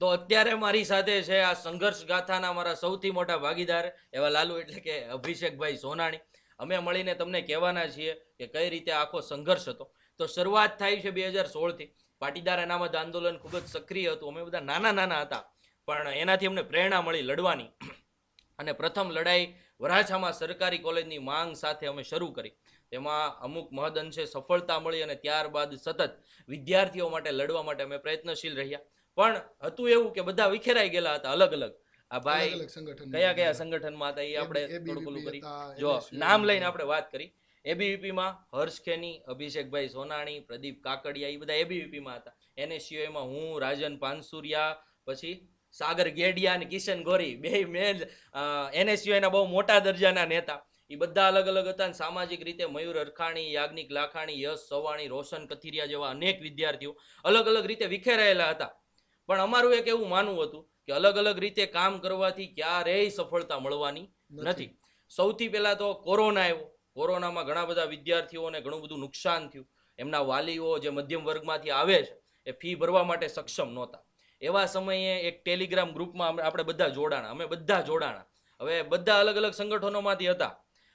તો અત્યારે મારી સાથે છે આ સંઘર્ષ ગાથાના મારા સૌથી મોટા ભાગીદાર એવા લાલુ એટલે કે અભિષેકભાઈ સોનાણી. અમે મળીને તમને કહેવાના છીએ કે કઈ રીતે આખો સંઘર્ષ હતો. તો શરૂઆત થાય છે 2016થી. પાટીદાર અનામત આંદોલન ખૂબ જ સક્રિય હતું. અમે બધા નાના નાના હતા, પણ એનાથી અમને પ્રેરણા મળી લડવાની. અને પ્રથમ લડાઈ વરાછામાં સરકારી કોલેજની માંગ સાથે અમે શરૂ કરી. તેમાં અમુક મહદઅંશે સફળતા મળી અને ત્યારબાદ સતત વિદ્યાર્થીઓ માટે લડવા માટે અમે પ્રયત્નશીલ રહ્યા. પણ હતું એવું કે બધા વિખેરાઈ ગયેલા હતા અલગ અલગ. આ ભાઈ કયા કયા સંગઠનમાં હતા એ આપણે થોડું ઓલું કરી, જો નામ લઈને આપણે વાત કરી. એબીવીપીમાં હર્ષ ખેની, અભિષેકભાઈ સોનાણી, પ્રદીપ કાકડિયા, એ બધા એબીવીપીમાં હતા. એનએસયુઆઈમાં હું, રાજન પાનસુરિયા, પછી સાગર ગેડિયા અને કિશન ગોરી, બે મેન એનએસયુઆઈના બહુ મોટા દરજાના નેતા. એ બધા અલગ અલગ હતા. સામાજિક રીતે મયુર અરખાણી, યાજ્ઞિક લાખાણી, યશ સવાણી, રોશન કથિરિયા જેવા અનેક વિદ્યાર્થીઓ અલગ અલગ રીતે વિખેરાયેલા હતા. પણ અમારું એક એવું માનવું હતું કે અલગ અલગ રીતે કામ કરવાથી ક્યારેય સફળતા મળવાની નથી. સૌથી પહેલા તો કોરોના આવ્યો. કોરોનામાં ઘણા બધા વિદ્યાર્થીઓને ઘણું બધું નુકસાન થયું. એમના વાલીઓ જે મધ્યમ વર્ગમાંથી આવે છે એ ફી ભરવા માટે સક્ષમ નહોતા. એવા સમયે એક ટેલિગ્રામ ગ્રુપમાં આપણે બધા જોડાણા. અમે બધા જોડાણા. હવે બધા અલગ અલગ સંગઠનોમાંથી હતા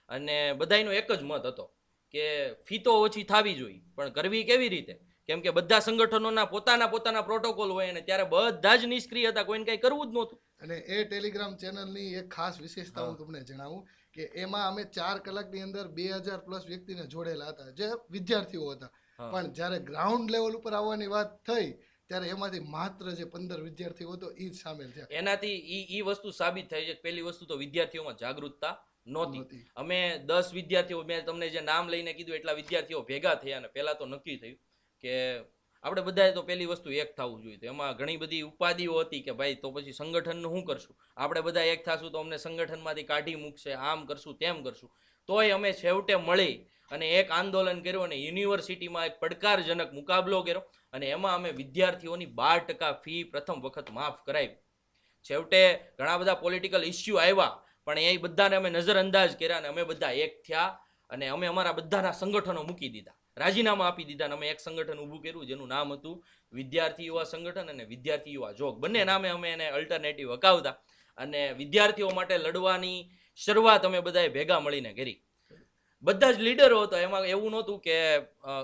અને બધાનો એક જ મત હતો કે ફી તો ઓછી થવી જોઈએ, પણ કરવી કેવી રીતે? કેમ કે બધા સંગઠનોના પોતાના પ્રોટોકોલ હોય અને ત્યારે બધા જ નિષ્ક્રિય હતા, કોઈને કંઈ કરવું જ નહોતું. અને એ ટેલિગ્રામ ચેનલની એક ખાસ વિશેષતા હું તમને જણાવું કે એમાં અમે 4 કલાકની અંદર 2000+ વ્યક્તિને જોડેલા હતા જે વિદ્યાર્થીઓ હતા. પણ જ્યારે ગ્રાઉન્ડ લેવલ ઉપર આવવાની વાત થઈ ત્યારે એમાંથી માત્ર જે 15 વિદ્યાર્થીઓ હતો એ જ સામેલ થયા. એનાથી ઈ વસ્તુ સાબિત થઈ છે. પહેલી વસ્તુ તો વિદ્યાર્થીઓમાં જાગૃતતા નહોતી. અમે 10 વિદ્યાર્થીઓ, મેં તમને જે નામ લઈને કીધું એટલા વિદ્યાર્થીઓ ભેગા થયા અને પહેલા તો નક્કી થયું કે આપણે બધાએ તો પહેલી વસ્તુ એક થવું જોઈએ. એમાં ઘણી બધી ઉપાધિઓ હતી કે ભાઈ તો પછી સંગઠનનું શું કરશું? આપણે બધા એક થશું તો અમને સંગઠનમાંથી કાઢી મૂકશે, આમ કરશું તેમ કરશું. તોય અમે છેવટે મળી અને એક આંદોલન કર્યું અને યુનિવર્સિટીમાં એક પડકારજનક મુકાબલો કર્યો અને એમાં અમે વિદ્યાર્થીઓની 12% ફી પ્રથમ વખત માફ કરાવી. છેવટે ઘણા બધા પોલિટિકલ ઇસ્યુ આવ્યા, પણ એ બધાને અમે નજરઅંદાજ કર્યા અને અમે બધા એક થયા અને અમે અમારા બધાના સંગઠનો મૂકી દીધા, રાજીનામા આપી દીધા અને અમે એક સંગઠન ઊભું કર્યું જેનું નામ હતું વિદ્યાર્થી યુવા સંગઠન અને વિદ્યાર્થી યુવા જોગ. બંને નામે અમે એને અલ્ટરનેટિવ હકાવતા અને વિદ્યાર્થીઓ માટે લડવાની શરૂઆત અમે બધાએ ભેગા મળીને કરી. બધા જ લીડરો હતા. એમાં એવું નહોતું કે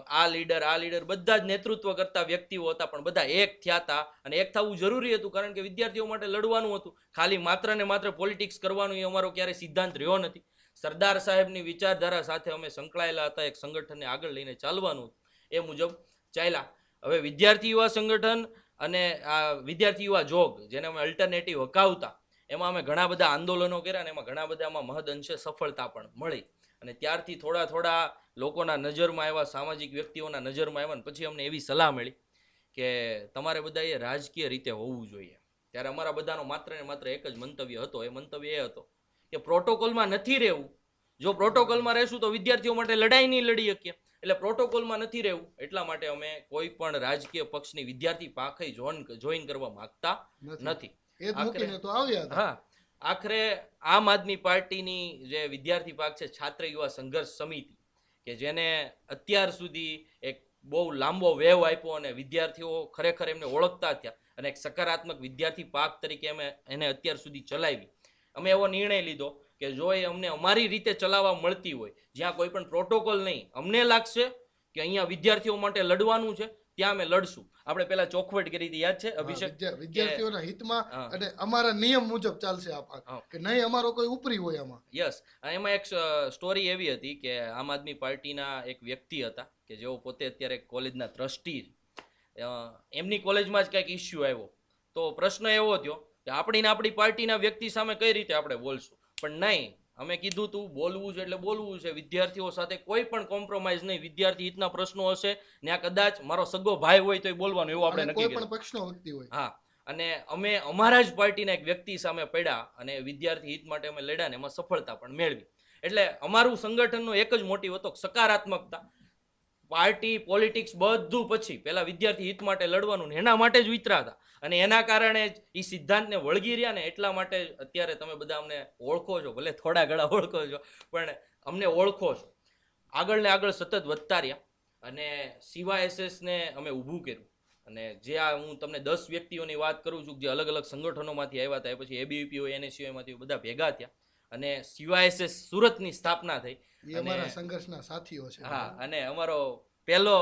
આ લીડર, બધા જ નેતૃત્વ કરતા વ્યક્તિઓ હતા, પણ બધા એક થયા હતા અને એક થવું જરૂરી હતું કારણ કે વિદ્યાર્થીઓ માટે લડવાનું હતું. ખાલી માત્ર ને માત્ર પોલિટિક્સ કરવાનું એ અમારો ક્યારેય સિદ્ધાંત રહ્યો નથી. સરદાર સાહેબની વિચારધારા સાથે અમે સંકળાયેલા હતા. એક સંગઠનને આગળ લઈને ચાલવાનું હતું, એ મુજબ ચાલ્યા. હવે વિદ્યાર્થી યુવા સંગઠન અને આ વિદ્યાર્થી યુવા જોગ, જેને અમે અલ્ટરનેટિવ હકાવતા, એમાં અમે ઘણા બધા આંદોલનો કર્યા અને એમાં ઘણા બધામાં મહદઅંશે સફળતા પણ મળી. અને ત્યારથી થોડા લોકોના નજરમાં આવ્યા, સામાજિક વ્યક્તિઓના નજરમાં આવ્યા. પછી અમને એવી સલાહ મળી કે તમારે બધાએ રાજકીય રીતે હોવું જોઈએ. ત્યારે અમારા બધાનો માત્ર ને માત્ર એક જ મંતવ્ય હતો. એ મંતવ્ય એ હતો કે પ્રોટોકોલમાં નથી રહેવું. જો પ્રોટોકોલમાં રહેશું તો વિદ્યાર્થીઓ માટે લડાઈ નહીં લડી શકીએ. એટલે પ્રોટોકોલમાં નથી રહેવું. એટલા માટે અમે કોઈ પણ રાજકીય પક્ષની વિદ્યાર્થી પાંખે જોઈન કરવા માંગતા નથી. હા, આખરે આમ આદમી પાર્ટીની જે વિદ્યાર્થી ભાગ છે, છાત્ર યુવા સંઘર્ષ સમિતિ, કે જેને અત્યાર સુધી એક બહુ લાંબો વેવ આપ્યો અને વિદ્યાર્થીઓ ખરેખર એમને ઓળખતા થયા અને એક સકારાત્મક વિદ્યાર્થી પાક તરીકે અમે એને અત્યાર સુધી ચલાવી. અમે એવો નિર્ણય લીધો કે જો એ અમને અમારી રીતે ચલાવવા મળતી હોય, જ્યાં કોઈ પણ પ્રોટોકોલ નહીં, અમને લાગશે કે અહીંયા વિદ્યાર્થીઓ માટે લડવાનું છે, ત્યાં અમે લડશું. આપણે પેલા ચોખવટ કરી હતી, યાદ છે અભિષેક? વિદ્યાર્થીઓના હિતમાં અને અમારા નિયમ મુજબ ચાલશે આ પાક, કે નહીં અમારો કોઈ ઉપરી હોય આમાં. યસ. એમાં એક સ્ટોરી એવી હતી કે આમ આદમી પાર્ટીના એક વ્યક્તિ હતા કે જેઓ પોતે અત્યારે કોલેજના ટ્રસ્ટી, એમની કોલેજમાં જ કંઈક ઇસ્યુ આવ્યો. તો પ્રશ્ન એવો થયો કે આપણી પાર્ટીના વ્યક્તિ સામે કઈ રીતે આપણે બોલશું? પણ નહીં, અમે કીધું તું બોલવું છે એટલે બોલવું છે. વિદ્યાર્થીઓ સાથે કોઈ પણ કોમ્પ્રોમાઇઝ નહીં. વિદ્યાર્થી હિતના પ્રશ્નો હશે ને આ કદાચ મારો સગો ભાઈ હોય તો બોલવાનું, એવું આપણે નક્કી કર્યું. કોઈ પણ પક્ષનો વ્યક્તિ હોય. હા, અને અમે અમારા જ પાર્ટીના એક વ્યક્તિ સામે પડ્યા અને વિદ્યાર્થી હિત માટે અમે લડ્યા ને એમાં સફળતા પણ મેળવી. એટલે અમારું સંગઠનનો એક જ મોટિવ હતો, સકારાત્મકતા. પાર્ટી પોલિટિક્સ બધું પછી પહેલા વિદ્યાર્થી હિત માટે લડવાનું, એના માટે જ વિતરા હતા. અને એના કારણે જ એ સિદ્ધાંતને વળગી રહ્યા ને એટલા માટે અત્યારે તમે બધા અમને ઓળખો છો, ભલે થોડા ઘણા ઓળખો છો, પણ અમને ઓળખો છો. આગળ ને આગળ સતત વધતા રહ્યા અને CYSS ને અમે ઊભું કર્યું અને જે આ હું તમને 10 વ્યક્તિઓની વાત કરું છું જે અલગ અલગ સંગઠનોમાંથી આવ્યા હતા, પછી એબીવીપી હોય, એનએસયુ માંથી બધા ભેગા થયા અને CYSS સુરતની સ્થાપના થઈ. એ અમારા સંઘર્ષના સાથીઓ છે. હા, અને અમારો પહેલો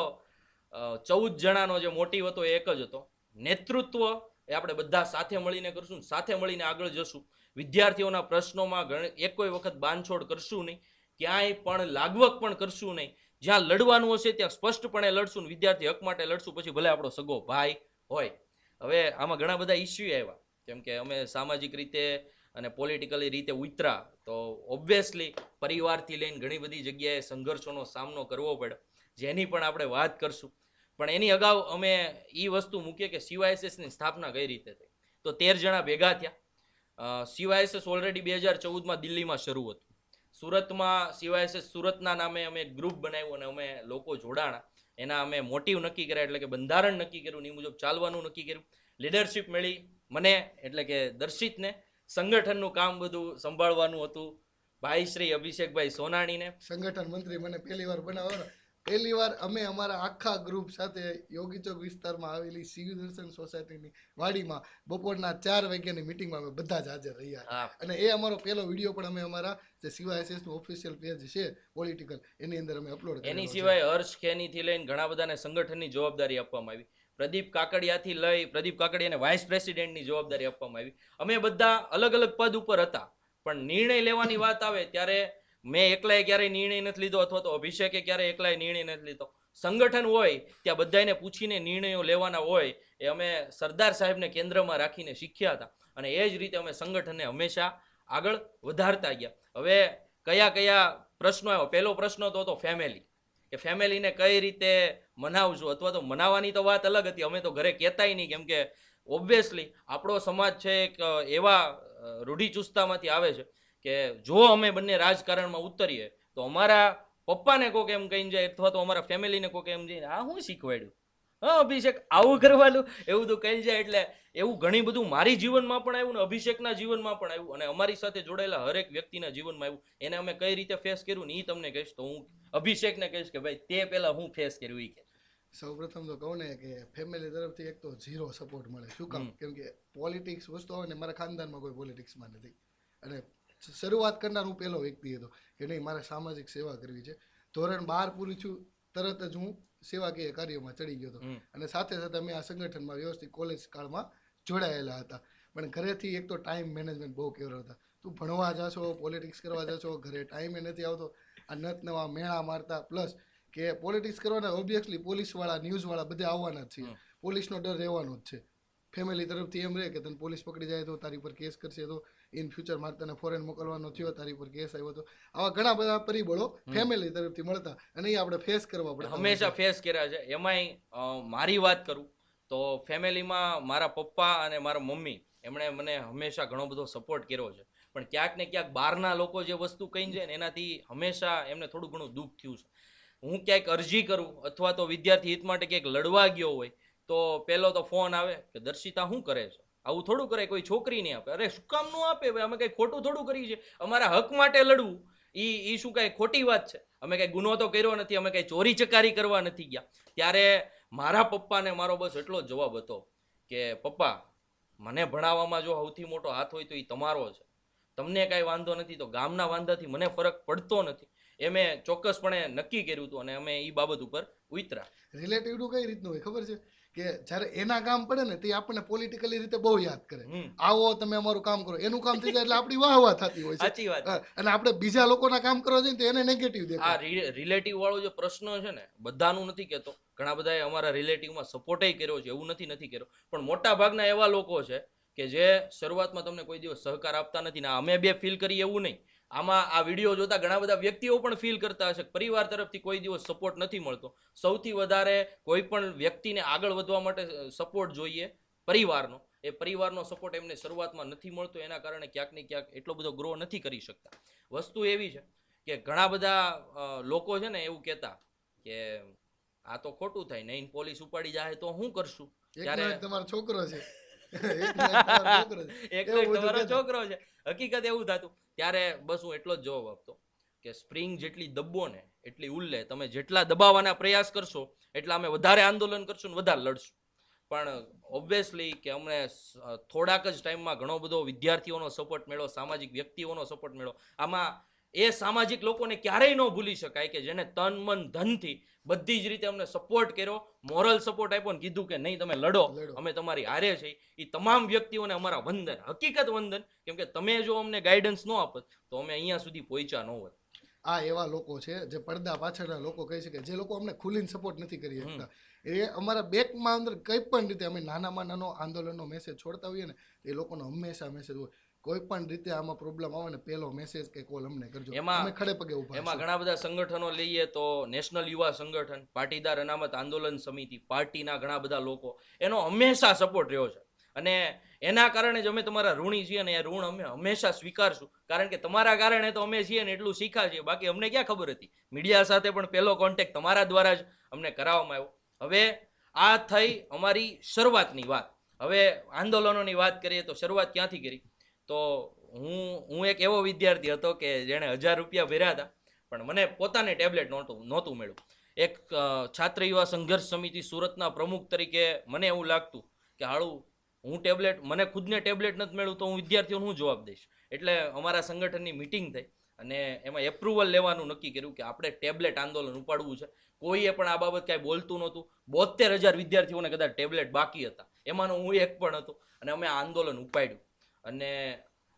14 જણાનો જે મોટિવ હતો એ એક જ હતો, નેતૃત્વ એ આપણે બધા સાથે મળીને કરશું, સાથે મળીને આગળ જશું. વિદ્યાર્થીઓના પ્રશ્નોમાં એકોય વખત બાંધછોડ કરશું નહીં, ક્યાંય પણ લાગવક પણ કરશું નહીં. જ્યાં લડવાનું હશે ત્યાં સ્પષ્ટપણે લડશું, વિદ્યાર્થી હક માટે લડશું, પછી ભલે આપણો સગો ભાઈ હોય. હવે આમાં ઘણા બધા ઇસ્યુ આવ્યા, કેમ કે અમે સામાજિક રીતે અને પોલિટિકલી રીતે ઉતરા તો ઓબ્વિયસલી પરિવારથી લઈને ઘણી બધી જગ્યાએ સંઘર્ષોનો સામનો કરવો પડ્યો, જેની પણ આપણે વાત કરશું. પણ એની અગાઉ અમે એ વસ્તુ મૂકીએ કે CYSSની સ્થાપના કઈ રીતે થઈ. તો 13 જણા ભેગા થયા. CYSS ઓલરેડી 2014માં દિલ્હીમાં શરૂ હતું. સુરતમાં CYSS સુરતના નામે અમે એક ગ્રુપ બનાવ્યું અને અમે લોકો જોડાણા. એના અમે મોટિવ નક્કી કર્યા, એટલે કે બંધારણ નક્કી કર્યું, એ મુજબ ચાલવાનું નક્કી કર્યું. લીડરશિપ મળી મને, એટલે કે દર્શિતને. સંગઠનનું કામ બધું સંભાળવાનું હતું ભાઈ શ્રી અભિષેકભાઈ સોનાણીને. સંગઠન મંત્રી મને પહેલી વાર બનાવવાનો. પહેલી વાર અમે અમારા આખા ગ્રુપ સાથે યોગી ચોક વિસ્તારમાં આવેલી શિવ દર્શન સોસાયટીની વાડીમાં બપોરના 4 વાગ્યાની મિટિંગમાં અમે બધા જ હાજર રહ્યા. અને એ અમારો પહેલો વિડીયો પણ અમે અમારા જે CYSS નું ઓફિશિયલ પેજ છે પોલિટિકલ, એની અંદર અમે અપલોડ કર્યો. એની સિવાય હર્ષ ખેનીથી લઈને ઘણા બધાને સંગઠનની જવાબદારી આપવામાં આવી. પ્રદીપ કાકડિયાથી લઈ પ્રદીપ કાકડિયાને વાઇસ પ્રેસિડેન્ટની જવાબદારી આપવામાં આવી. અમે બધા અલગ અલગ પદ ઉપર હતા, પણ નિર્ણય લેવાની વાત આવે ત્યારે મેં એકલાએ ક્યારેય નિર્ણય નથી લીધો, અથવા તો અભિષેકે ક્યારેય એકલાએ નિર્ણય નથી લીધો. સંગઠન હોય ત્યાં બધાને પૂછીને નિર્ણયો લેવાના હોય, એ અમે સરદાર સાહેબને કેન્દ્રમાં રાખીને શીખ્યા હતા, અને એ જ રીતે અમે સંગઠનને હંમેશા આગળ વધારતા ગયા. હવે કયા કયા પ્રશ્નો આવ્યો? પહેલો પ્રશ્ન તો હતો ફેમિલી, કે ફેમિલીને કઈ રીતે મનાવશું, અથવા તો મનાવવાની તો વાત અલગ હતી, અમે તો ઘરે કહેતાય નહીં, કેમ કે ઓબ્વિયસલી આપણો સમાજ છે એક એવા રૂઢિચુસ્તતામાંથી આવે છે કે જો અમે બંને રાજકારણમાં ઉતરીએ તો અમારા પપ્પાને કોક એમ કહીને જાય, અથવા તો અમારા ફેમિલીને કોક એમ જઈને આ હું શીખવાડ્યું, હા અભિષેક આવું કરવાનું, એવું તો કહી જાય. એટલે એવું ઘણી બધું મારી જીવનમાં પણ આવ્યું ને અભિષેકના જીવનમાં પણ આવ્યું, અને અમારી સાથે જોડાયેલા હરેક વ્યક્તિના જીવનમાં આવ્યું. એને અમે કઈ રીતે ફેસ કર્યું ને એ તમને કહીશ, તો હું અભિષેકને કહીશ કે ભાઈ તે પહેલા હું ફેસ કર્યું એ કે. સૌપ્રથમ તો કહું ને કે ફેમિલી તરફથી એક તો 0 સપોર્ટ મળે. શું કામ? કેમ કે પોલિટિક્સ વસ્તુ આવે ને, મારા ખાનદાનમાં કોઈ પોલિટિક્સમાં નથી, અને શરૂઆત કરનાર હું પહેલો વ્યક્તિ હતો કે નહીં મારે સામાજિક સેવા કરવી છે. ધોરણ 12 પૂરું થયું તરત જ હું સેવાકીય કાર્યમાં ચડી ગયો હતો, અને સાથે સાથે અમે આ સંગઠનમાં વ્યવસ્થિત કોલેજ કાળમાં જોડાયેલા હતા. પણ ઘરેથી એક તો ટાઈમ મેનેજમેન્ટ બહુ કેવરો હતા. તું ભણવા જાશો, પોલિટિક્સ કરવા જાશો, ઘરે ટાઈમે નથી આવતો. આ નત નવા મેળા મારતા, પ્લસ કે પોલિટિક્સ કરવાના ઓબ્વિયસલી પોલીસવાળા ન્યૂઝવાળા બધા આવવાના જ છે, પોલીસનો ડર રહેવાનો જ છે. ફેમિલી તરફથી એમ રહે કે તને પોલીસ પકડી જાય તો તારી પર કેસ કરશે, તો ઇન ફ્યુચર મારે તને ફોરેન મોકલવાનો થયો, તારી પર કેસ આવ્યો, તો આવા ઘણા બધા પરિબળો ફેમિલી તરફથી મળતા, અને એ આપણે ફેસ કરવા પડે. હંમેશા ફેસ કર્યા છે. એમાંય મારી વાત કરું તો ફેમિલીમાં મારા પપ્પા અને મારા મમ્મી એમણે મને હંમેશા ઘણો બધો સપોર્ટ કર્યો છે. પણ ક્યાંક ને ક્યાંક બહારના લોકો જે વસ્તુ કહીને જાય ને એનાથી હંમેશા એમને થોડું ઘણું દુઃખ થયું છે. હું ક્યાંક અરજી કરું અથવા તો વિદ્યાર્થી હિત માટે ક્યાંક લડવા ગયો હોય તો પહેલો તો ફોન આવે કે દર્શિતા શું કરે છે, આવું થોડું કરે, કોઈ છોકરી નહીં આપે. અરે શું કામ નું આપે ભાઈ, અમે કઈ ખોટું થોડું કરી છે, અમારા હક માટે લડવું ઈ શું કઈ ખોટી વાત છે? અમે કઈ ગુનો તો કર્યો નથી, અમે કઈ ચોરી ચકારી કરવા નથી ગયા. ત્યારે મારા પપ્પાને મારો બસ એટલો જ જવાબ હતો કે પપ્પા મને ભણાવવામાં જો સૌથી મોટો હાથ હોય તો એ તમારો છે, તમને કાંઈ વાંધો નથી, તો ગામના વાંધાથી મને ફરક પડતો નથી. એ મેં ચોક્કસપણે નક્કી કર્યું હતું, અને અમે એ બાબત ઉપર ઉતરા. રિલેટિવનું કઈ રીતનું હોય ખબર છે કે જ્યારે એના કામ પડે ને તે આપણને પોલિટિકલી રીતે બહુ યાદ કરે, આવો તમે અમારું કામ કરો, એનું કામ થઈ જાય એટલે આપણી વાહ વાહ થતી હોય છે. સાચી વાત. અને આપણે બીજા લોકોના કામ કરવા જઈએ તો એને નેગેટિવ દેખાય. આ રિલેટિવ વાળો જે પ્રશ્ન છે ને, બધાનું નથી કહેતો, ઘણા બધાએ અમારા રિલેટિવમાં સપોર્ટય કર્યો છે, એવું નથી કર્યો, પણ મોટા ભાગના એવા લોકો છે કે જે શરૂઆતમાં તમને કોઈ દિવસ સહકાર આપતા નથી. ને અમે બે ફીલ કરીએ એવું નહીં, આમાં આ વિડીયો જોતા ઘણા બધા વ્યક્તિઓ પણ ફીલ કરતા હશે, પરિવાર તરફથી કોઈ દિવસ સપોર્ટ નથી મળતો. સૌથી વધારે કોઈ પણ વ્યક્તિને આગળ વધવા માટે સપોર્ટ જોઈએ પરિવારનો. એ પરિવારનો સપોર્ટ એમને શરૂઆતમાં નથી મળતો, એના કારણે ક્યાંક ને ક્યાંક એટલો બધો ગ્રો નથી કરી શકતા. વસ્તુ એવી છે કે ઘણા બધા લોકો છે ને એવું કહેતા કે આ તો ખોટું થાય, નહીં પોલીસ ઉપાડી જાય તો શું કરશું? ત્યારે તમારો છોકરો છે, એક તમારો છોકરો છે, હકીકત એવું થતું. ત્યારે બસ હું એટલો જ જવાબ આપતો કે સ્પ્રિંગ જેટલી દબો ને એટલી ઉલ્લે, તમે જેટલા દબાવવાના પ્રયાસ કરશો એટલા અમે વધારે આંદોલન કરશું ને વધારે લડશું. પણ ઓબ્વિયસલી કે અમને થોડાક જ ટાઈમમાં ઘણો બધો વિદ્યાર્થીઓનો સપોર્ટ મળ્યો, સામાજિક વ્યક્તિઓનો સપોર્ટ મળ્યો. આમાં એ સામાજિક લોકોને ક્યારેય ન ભૂલી શકાય કે જેને તન મન ધનથી બધી જ રીતે અમને સપોર્ટ કર્યો, મોરલ સપોર્ટ આપ્યો ને કીધું કે નહીં તમે લડો, અમે તમારી હારે છે. એ તમામ વ્યક્તિઓને અમારા વંદન, હકીકત વંદન. કેમ કે તમે જો અમને ગાઈડન્સ ન આપત તો અમે અહીંયા સુધી પહોંચ્યા ન હોત. આ એવા લોકો છે જે પડદા પાછળના લોકો કહી શકે, જે લોકો અમને ખુલીને સપોર્ટ નથી કરી શકતા. એ અમારા બેકમાં અંદર કંઈ પણ રીતે અમે નાનામાં નાનો આંદોલનનો મેસેજ છોડતા હોઈએ ને, એ લોકોનો હંમેશા મેસેજ હોય, કોઈ પણ રીતે આમાં પ્રોબ્લેમ આવે ને પહેલો મેસેજ કે કોલ અમને કરજો. અમે ખડે પગે ઊભા. એમાં ઘણા બધા સંગઠનો લઈએ તો નેશનલ યુવા સંગઠન, પાટીદાર અનામત આંદોલન સમિતિ, પાર્ટીના ઘણા બધા લોકો, એનો હંમેશા સપોર્ટ રહ્યો છે. અને એના કારણે જ અમે તમારા ઋણી છીએ, અને એ ઋણ અમે હંમેશા સ્વીકારશું. કારણ કે તમારા કારણે તો અમે છીએ ને એટલું શીખ્યા છીએ. બાકી અમને ક્યાં ખબર હતી? મીડિયા સાથે પણ પહેલો કોન્ટેક્ટ તમારા દ્વારા જ અમને કરાવવામાં આવ્યો. હવે આ થઈ અમારી શરૂઆતની વાત. હવે આંદોલનોની વાત કરીએ તો શરૂઆત ક્યાંથી કરી? તો હું એક એવો વિદ્યાર્થી હતો કે જેણે 1000 રૂપિયા ભર્યા હતા, પણ મને પોતાને ટેબ્લેટ નહોતું મળ્યું. એક છાત્ર યુવા સંઘર્ષ સમિતિ સુરતના પ્રમુખ તરીકે મને એવું લાગતું કે હાળું મને ખુદને ટેબ્લેટ નથી મળ્યું તો હું વિદ્યાર્થીઓને હું જવાબ દઈશ. એટલે અમારા સંગઠનની મિટિંગ થઈ અને એમાં એપ્રુવલ લેવાનું નક્કી કર્યું કે આપણે ટેબ્લેટ આંદોલન ઉપાડવું છે. કોઈએ પણ આ બાબત કાંઈ બોલતું નહોતું. 72,000 વિદ્યાર્થીઓને કદાચ ટેબ્લેટ બાકી હતા, એમાંનો હું એક પણ હતો. અને અમે આ આંદોલન ઉપાડ્યું અને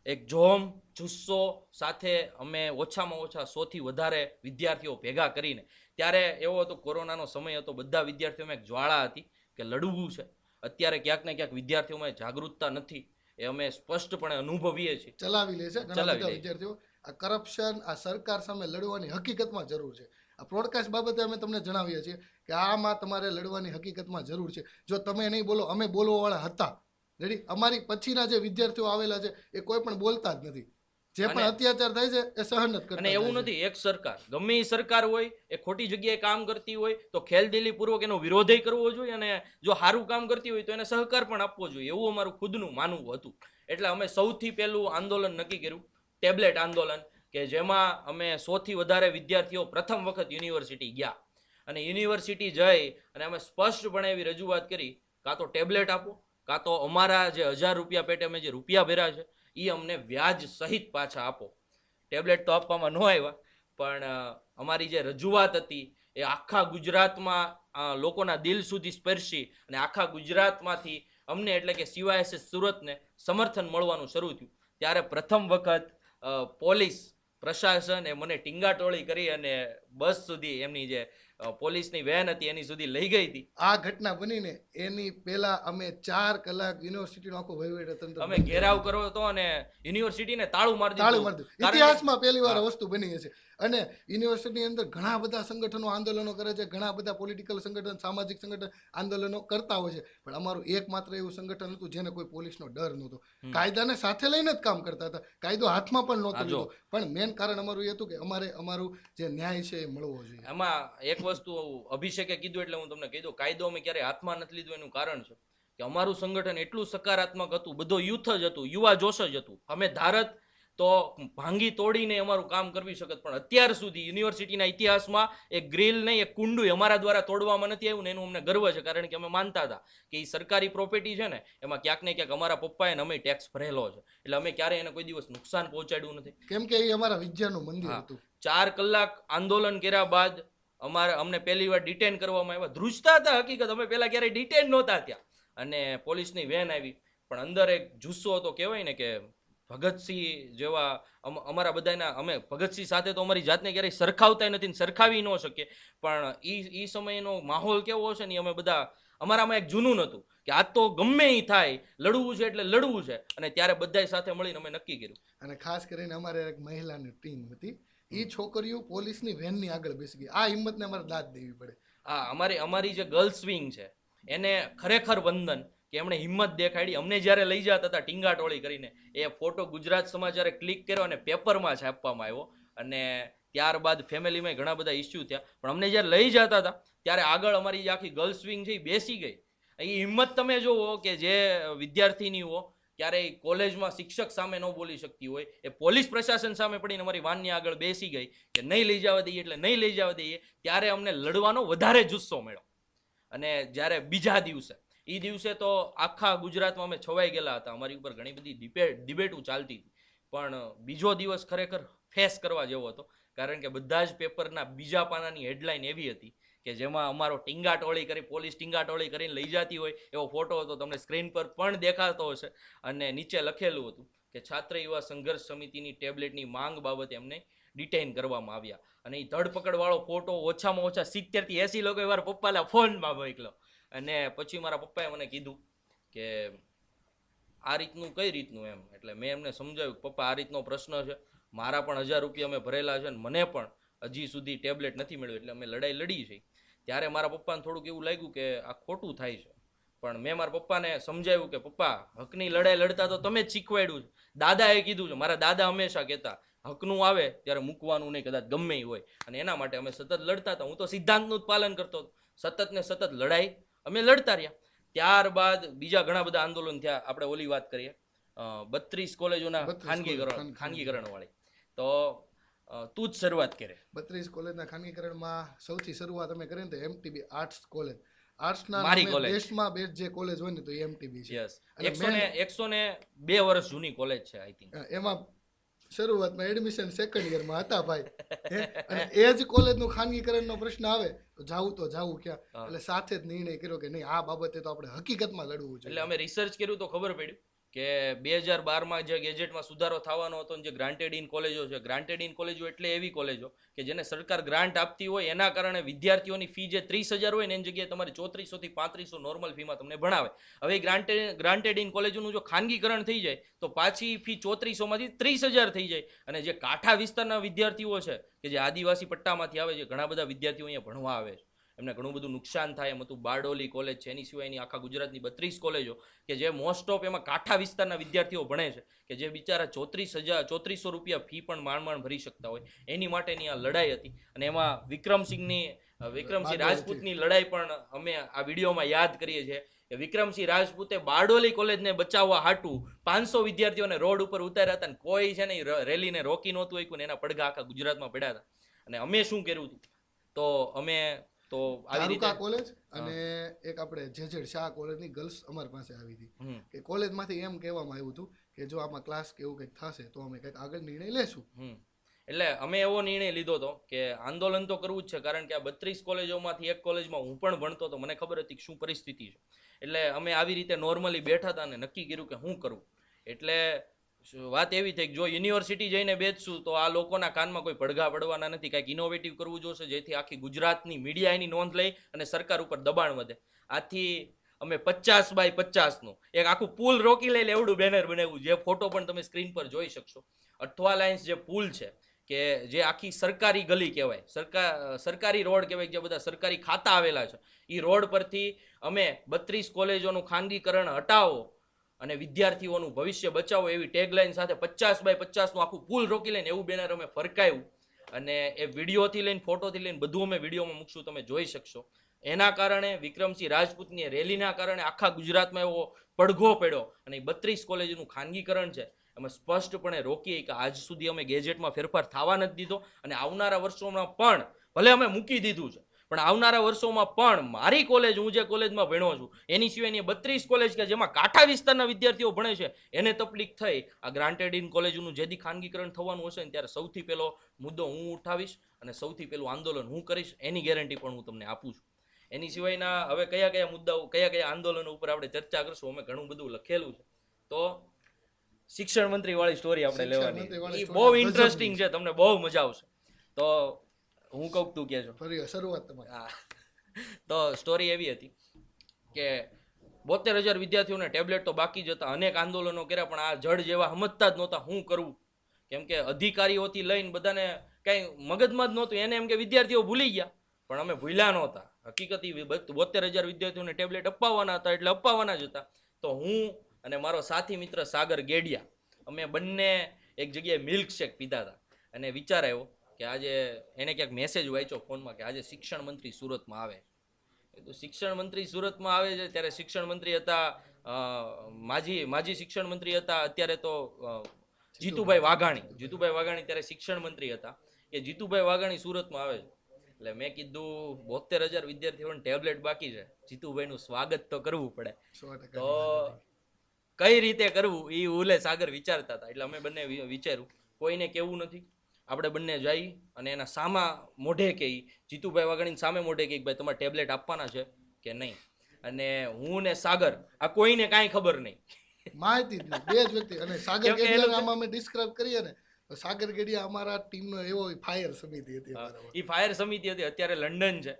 એક જોમ જુસ્સો સાથે અમે ઓછામાં ઓછા 100થી વધારે વિદ્યાર્થીઓ ભેગા કરીને, ત્યારે એવો હતો કોરોનાનો સમય હતો, બધા વિદ્યાર્થીઓમાં એક જ્વાળા હતી કે લડવું છે. અત્યારે ક્યાંક ને ક્યાંક વિદ્યાર્થીઓમાં જાગૃતતા નથી, એ અમે સ્પષ્ટપણે અનુભવીએ છીએ. ચલાવી લે છે ઘણા બધા વિદ્યાર્થીઓ. આ કરપ્શન, આ સરકાર સામે લડવાની હકીકતમાં જરૂર છે. આ પ્રોડકાસ્ટ બાબતે અમે તમને જણાવીએ છીએ કે આમાં તમારે લડવાની હકીકતમાં જરૂર છે. જો તમે નહીં બોલો, અમે બોલવાવાળા હતા રેડી. અમારી પછીના જે વિદ્યાર્થીઓ આવેલા છે એ કોઈ પણ બોલતા જ નથી. જે પણ અત્યાચાર થાય છે એ સહન જ કરતા. અને એવું નથી, એક સરકાર ગમે એ સરકાર હોય એ ખોટી જગ્યાએ કામ કરતી હોય તો ખેલદિલીપૂર્વક એનો વિરોધય કરવો જોઈએ, અને જો સારું કામ કરતી હોય તો એને સહકાર પણ આપવો જોઈએ, એવું અમારું ખુદનું માનવું હતું. એટલે અમે સૌથી પહેલું આંદોલન નક્કી કર્યું, ટેબ્લેટ આંદોલન, કે જેમાં અમે 100થી વધારે વિદ્યાર્થીઓ પ્રથમ વખત યુનિવર્સિટી ગયા. અને યુનિવર્સિટી જઈ અને અમે સ્પષ્ટપણે એવી રજૂઆત કરી, કાં તો ટેબ્લેટ આપો, કાં તો અમારા જે 1000 રૂપિયા પેટે અમે જે રૂપિયા ભર્યા છે એ અમને વ્યાજ સહિત પાછા આપો. ટેબ્લેટ તો આપવામાં ન આવ્યા, પણ અમારી જે રજૂઆત હતી એ આખા ગુજરાતમાં લોકોના દિલ સુધી સ્પર્શી અને આખા ગુજરાતમાંથી અમને એટલે કે CYSS સુરતને સમર્થન મળવાનું શરૂ થયું. ત્યારે પ્રથમ વખત પોલીસ પ્રશાસન એ મને ટીંગાટોળી કરી અને બસ સુધી, એમની જે પોલીસની વેન હતી એની સુધી લઈ ગઈ હતી. આ ઘટના બનીને એની પહેલા અમે 4 કલાક યુનિવર્સિટીનો આખો વહીવટી અમે ઘેરાવ કર્યો હતો અને યુનિવર્સિટીને તાળું મારી દીધું. ઇતિહાસમાં પહેલી વાર વસ્તુ બની છે. અને યુનિવર્સિટીની અંદર ઘણા બધા સંગઠનો આંદોલનો કરે છે, ઘણા બધા પોલિટિકલ સંગઠન, સામાજિક સંગઠન આંદોલનો કરતા હોય છે, પણ અમારું એકમાત્ર એવું સંગઠન હતું જેને કોઈ પોલીસનો ડર નહોતો. કાયદાને સાથે લઈને જ કામ કરતા હતા, કાયદો હાથમાં પણ નહોતો લીધો. પણ મેન કારણ અમારું એ હતું કે અમારે અમારું જે ન્યાય છે એ મળવો જોઈએ. એમાં એક વસ્તુ અભિષેકે કીધું એટલે હું તમને કહી દઉં, કાયદો અમે ક્યારે હાથમાં નથી લીધું એનું કારણ છે કે અમારું સંગઠન એટલું સકારાત્મક હતું, બધો યુથ જ હતું, યુવા જોશ જ હતું. અમે ધારત તો ભાંગી તોડીને અમારું કામ કરવી શકત, પણ અત્યાર સુધી યુનિવર્સિટીના ઇતિહાસમાં એક ગ્રીલ નહીં, એક કુંડું અમારા દ્વારા તોડવામાં નથી આવ્યું ને એનું અમને ગર્વ છે. કારણ કે અમે માનતા હતા કે એ સરકારી પ્રોપર્ટી છે ને, એમાં ક્યાંક ને ક્યાંક અમારા પપ્પાએ ને અમે ટેક્સ ભરેલો છે, એટલે અમે ક્યારેય એને કોઈ દિવસ નુકસાન પહોંચાડ્યું નથી. કેમ કે એ અમારા વિદ્યાનું મંદિર હતું. 4 કલાક આંદોલન કર્યા બાદ અમને પહેલી વાર ડિટેન કરવામાં આવ્યા. ધ્રુજતા હતા હકીકત, અમે પહેલા ક્યારેય ડિટેન નહોતા ત્યાં. અને પોલીસની વેન આવી, પણ અંદર એક જુસ્સો હતો, કહેવાય ને કે ભગતસિંહ જેવા અમારા બધાના, અમે ભગતસિંહ સાથે તો અમારી જાતને ક્યારેય સરખાવતા નથી, સરખાવી ન શકીએ, પણ એ સમયનો માહોલ કેવો છે ને, અમે બધા, અમારામાં એક જૂનૂન હતું કે આ તો ગમે એ થાય લડવું છે એટલે લડવું છે. અને ત્યારે બધાય સાથે મળીને અમે નક્કી કર્યું. અને ખાસ કરીને અમારે એક મહિલાની ટીમ હતી, એ છોકરીઓ પોલીસની વેનની આગળ બેસી ગઈ. આ હિંમતને અમારે દાદ દેવી પડે. હા, અમારી જે ગર્લ્સ વિંગ છે એને ખરેખર વંદન કે એમણે હિંમત દેખાડી. અમને જ્યારે લઈ જતા હતા ટીંગાટોળી કરીને, એ ફોટો ગુજરાત સમાચારે ક્લિક કર્યો અને પેપરમાં છાપવામાં આવ્યો. અને ત્યારબાદ ફેમિલીમાં ઘણા બધા ઇસ્યુ થયા, પણ અમને જ્યારે લઈ જતા હતા ત્યારે આગળ અમારી જે આખી ગર્લ્સ વિંગ છે એ બેસી ગઈ. એ હિંમત તમે જુઓ કે જે વિદ્યાર્થીનીઓ ક્યારેય કોલેજમાં શિક્ષક સામે ન બોલી શકતી હોય, એ પોલીસ પ્રશાસન સામે પડીને અમારી વાનની આગળ બેસી ગઈ કે નહીં લઈ જવા દઈએ એટલે નહીં લઈ જવા દઈએ. ત્યારે અમને લડવાનો વધારે જુસ્સો મળ્યો. અને જ્યારે બીજા દિવસે એ દિવસે તો આખા ગુજરાતમાં અમે છવાઈ ગયેલા હતા. અમારી ઉપર ઘણી બધી ડિબેટો ચાલતી હતી, પણ બીજો દિવસ ખરેખર ફેસ કરવા જેવો હતો, કારણ કે બધા જ પેપરના બીજા પાનાની હેડલાઇન એવી હતી કે જેમાં અમારો ટીંગાટોળી કરી, પોલીસ ટીંગાટોળી કરીને લઈ જતી હોય એવો ફોટો હતો, તમને સ્ક્રીન પર પણ દેખાતો હશે. અને નીચે લખેલું હતું કે છાત્ર યુવા સંઘર્ષ સમિતિની ટેબ્લેટની માંગ બાબતે એમને ડિટેઇન કરવામાં આવ્યા. અને એ ધરપકડ વાળો ફોટો ઓછામાં ઓછા 70 થી 80 લોકોએ મારા પપ્પાના ફોનમાં મોકલ્યો. અને પછી મારા પપ્પાએ મને કીધું કે આ રીતનું કઈ રીતનું એમ. એટલે મેં એમને સમજાવ્યું, પપ્પા આ રીતનો પ્રશ્ન છે, મારા પણ 1000 રૂપિયા અમે ભરેલા છે અને મને પણ હજી સુધી ટેબ્લેટ નથી મળ્યું, એટલે અમે લડાઈ લડી છે. ત્યારે મારા પપ્પાને થોડુંક એવું લાગ્યું કે આ ખોટું થાય છે, પણ મેં મારા પપ્પાને સમજાવ્યું કે પપ્પા, હકની લડાઈ લડતા તો તમે જ શીખવાડ્યું છે, દાદાએ કીધું છે. મારા દાદા હંમેશા કહેતા, હકનું આવે ત્યારે મૂકવાનું નહીં, કદાચ ગમે એ હોય. અને એના માટે અમે સતત લડતા હતા. હું તો સિદ્ધાંતનું જ પાલન કરતો હતો. સતત ને સતત લડાઈ અમે લડતા રહ્યા. ત્યારબાદ બીજા ઘણા બધા આંદોલન થયા. આપણે ઓલી વાત કરીએ 32 કોલેજોના ખાનગીકરણ વાળી, તો તું જ શરૂઆત કરે. 32 કોલેજના ખાનગીકરણમાં સૌથી શરૂઆત અમે કરી ને તો એમટીબી આર્ટ્સ કોલેજ. આર્ટ્સના મારી કોલેજ દેશમાં બેસ્ટ જે કોલેજ હોય ને તો એમટીબી છે. યસ, 102 વર્ષ જૂની કોલેજ છે આઈ થિંક. એમાં શરૂઆતમાં એડમિશન સેકન્ડ યરમાં હતા ભાઈ. અને એ જ કોલેજનું ખાનગીકરણનો પ્રશ્ન આવે તો જાવું ક્યાં? એટલે સાથે જ નિર્ણય કર્યો કે નહીં, આ બાબતે તો આપણે હકીકતમાં લડવું જોઈએ. એટલે અમે રિસર્ચ કર્યું તો ખબર પડ્યું કે 2012માં જે ગેજેટમાં સુધારો થવાનો હતો, જે ગ્રાન્ટેડ ઇન કોલેજો છે, ગ્રાન્ટેડ ઇન કોલેજો એટલે એવી કોલેજો કે જેને સરકાર ગ્રાન્ટ આપતી હોય, એના કારણે વિદ્યાર્થીઓની ફી જે 30,000 હોય ને એની જગ્યાએ તમારે 3400 થી 3500 નોર્મલ ફીમાં તમને ભણાવે. હવે ગ્રાન્ટેડ ઇન કોલેજોનું જો ખાનગીકરણ થઈ જાય તો પાછી ફી 3400 માંથી 30,000 થઈ જાય. અને જે કાંઠા વિસ્તારના વિદ્યાર્થીઓ છે કે જે આદિવાસી પટ્ટામાંથી આવે છે, ઘણા બધા વિદ્યાર્થીઓ અહીંયા ભણવા આવે છે, એમને ઘણું બધું નુકસાન થાય એમ હતું. બારડોલી કોલેજ છે, એની સિવાયની આખા ગુજરાતની 32 કોલેજો કે જે મોસ્ટ ઓફ એમાં કાંઠા વિસ્તારના વિદ્યાર્થીઓ ભણે છે, કે જે બિચારા 3400 રૂપિયા ફી પણ માંડ ભરી શકતા હોય, એની માટેની આ લડાઈ હતી. અને એમાં વિક્રમસિંહ રાજપૂતની લડાઈ પણ અમે આ વિડીયોમાં યાદ કરીએ છીએ કે વિક્રમસિંહ રાજપૂતે બારડોલી કોલેજને બચાવવા હાટું 500 વિદ્યાર્થીઓને રોડ ઉપર ઉતાર્યા હતા, અને કોઈ છે ને રેલીને રોકી નહોતું શક્યું, ને એના પડઘા આખા ગુજરાતમાં પડ્યા હતા. અને અમે શું કર્યું હતું, તો અમે તો આવી રીતે કોલેજ અને એક આપણે જેજેડ શાહ કોલેજની ગર્લ્સ અમારી પાસે આવી હતી કે કોલેજમાંથી એમ કહેવામાં આવ્યું હતું કે જો આમાં ક્લાસ કે એવું કંઈક થશે તો અમે કંઈક આગળ નિર્ણય લેશું. એટલે અમે એવો નિર્ણય લીધો હતો કે આંદોલન તો કરવું જ છે, કારણ કે આ 32 કોલેજોમાંથી એક કોલેજમાં હું પણ ભણતો હતો, મને ખબર હતી કે શું પરિસ્થિતિ છે. એટલે અમે આવી રીતે નોર્મલી બેઠા હતા અને નક્કી કર્યું કે શું કરવું. એટલે વાત એવી થઈ કે જો યુનિવર્સિટી જઈને બેસશું તો આ લોકોના કાનમાં કોઈ પડઘા પડવાના નથી, કાંઈક ઇનોવેટિવ કરવું જોશે જેથી આખી ગુજરાતની મીડિયા એની નોંધ લઈ અને સરકાર ઉપર દબાણ વધે. આથી અમે 50 બાય 50નું એક આખું પુલ રોકી લઈને એવડું બેનર બનાવ્યું, જે ફોટો પણ તમે સ્ક્રીન પર જોઈ શકશો. અઠવા લાઇન્સ જે પુલ છે કે જે આખી સરકારી ગલી કહેવાય, સરકારી રોડ કહેવાય, જે બધા સરકારી ખાતા આવેલા છે, એ રોડ પરથી અમે 32 કોલેજોનું ખાનગીકરણ હટાવો અને વિદ્યાર્થીઓનું ભવિષ્ય બચાવો એવી ટેગલાઇન સાથે 50 બાય 50નું આખું પુલ રોકી લઈને એવું બેનર અમે ફરકાયું. અને એ વિડીયોથી લઈને ફોટોથી લઈને બધું અમે વિડીયોમાં મૂકશું, તમે જોઈ શકશો. એના કારણે વિક્રમસિંહ રાજપૂતની રેલીના કારણે આખા ગુજરાતમાં એવો પડઘો પડ્યો. અને 32 કોલેજનું ખાનગીકરણ છે અમે સ્પષ્ટપણે રોકીએ કે આજ સુધી અમે ગેજેટમાં ફેરફાર થવા નથી દીધો, અને આવનારા વર્ષોમાં પણ ભલે અમે મૂકી દીધું છે, પણ આવનારા વર્ષોમાં પણ મારી કોલેજ, હું જે કોલેજમાં ભણ્યો છું, એની સિવાયની 32 કોલેજ કે જેમાં કાંઠા વિસ્તારના વિદ્યાર્થીઓ ભણે છે, એને તકલીફ થઈ આ ગ્રાન્ટેડ ઇન કોલેજનું જેથી ખાનગીકરણ થવાનું હશે ને ત્યારે સૌથી પહેલો મુદ્દો હું ઉઠાવીશ અને સૌથી પહેલું આંદોલન હું કરીશ, એની ગેરંટી પણ હું તમને આપું છું. એની સિવાયના હવે કયા મુદ્દાઓ, કયા આંદોલનો ઉપર આપણે ચર્ચા કરશું, અમે ઘણું બધું લખેલું છે. તો શિક્ષણ મંત્રી વાળી સ્ટોરી આપણે લેવાની, એ બહુ ઇન્ટરેસ્ટિંગ છે, તમને બહુ મજા આવશે. તો હું કહું તું કે છો શરૂઆત તમારી. તો સ્ટોરી એવી હતી કે 72,000 વિદ્યાર્થીઓને ટેબ્લેટ તો બાકી જ હતા, અનેક આંદોલનો કર્યા, પણ આ જડ જેવા સમજતા જ નહોતા શું કરવું. કેમ કે અધિકારીઓથી લઈને બધાને કઈ મગજમાં જ નહોતું, એને એમ કે વિદ્યાર્થીઓ ભૂલી ગયા, પણ અમે ભૂલ્યા નહોતા. હકીકતી 72,000 વિદ્યાર્થીઓને ટેબ્લેટ અપાવવાના હતા એટલે અપાવવાના જ હતા. તો હું અને મારો સાથી મિત્ર સાગર ગેડિયા, અમે બંને એક જગ્યાએ મિલ્કશેક પીધા હતા, અને વિચાર આવ્યો કે આજે એને ક્યાંક મેસેજ વાંચ્યો ફોનમાં કે આજે શિક્ષણ મંત્રી સુરતમાં આવે. તો શિક્ષણ મંત્રી સુરતમાં આવે છે ત્યારે શિક્ષણ મંત્રી હતા માજી શિક્ષણ મંત્રી હતા અત્યારે તો જીતુભાઈ વાઘાણી ત્યારે શિક્ષણ મંત્રી હતા. કે જીતુભાઈ વાઘાણી સુરતમાં આવે છે. એટલે મેં કીધું 72,000 વિદ્યાર્થીઓને ટેબ્લેટ બાકી છે, જીતુભાઈનું સ્વાગત તો કરવું પડે. 100% તો કઈ રીતે કરવું એ ઉલે સાગર વિચારતા હતા. એટલે અમે બંને વિચાર્યું કોઈને કેવું નથી, આપણે બંને જઈ અને એના સામા મોઢે કહી, જીતુભાઈ વાઘાણીને સામે મોઢે કહી ભાઈ તમારે ટેબ્લેટ આપવાના છે કે નહીં. અને હું ને સાગર આ કોઈને કાંઈ ખબર નહીં, માહિતી જ નહીં, બે જ વ્યક્તિ. અને સાગર ગેડિયાને આમાં અમે ડિસ્ક્રાઇબ કરીએ ને તો સાગર ગેડિયા અમારા ટીમનો એવો ફાયર સમિતિ હતી. એ ફાયર સમિતિ હતી, અત્યારે લંડન છે,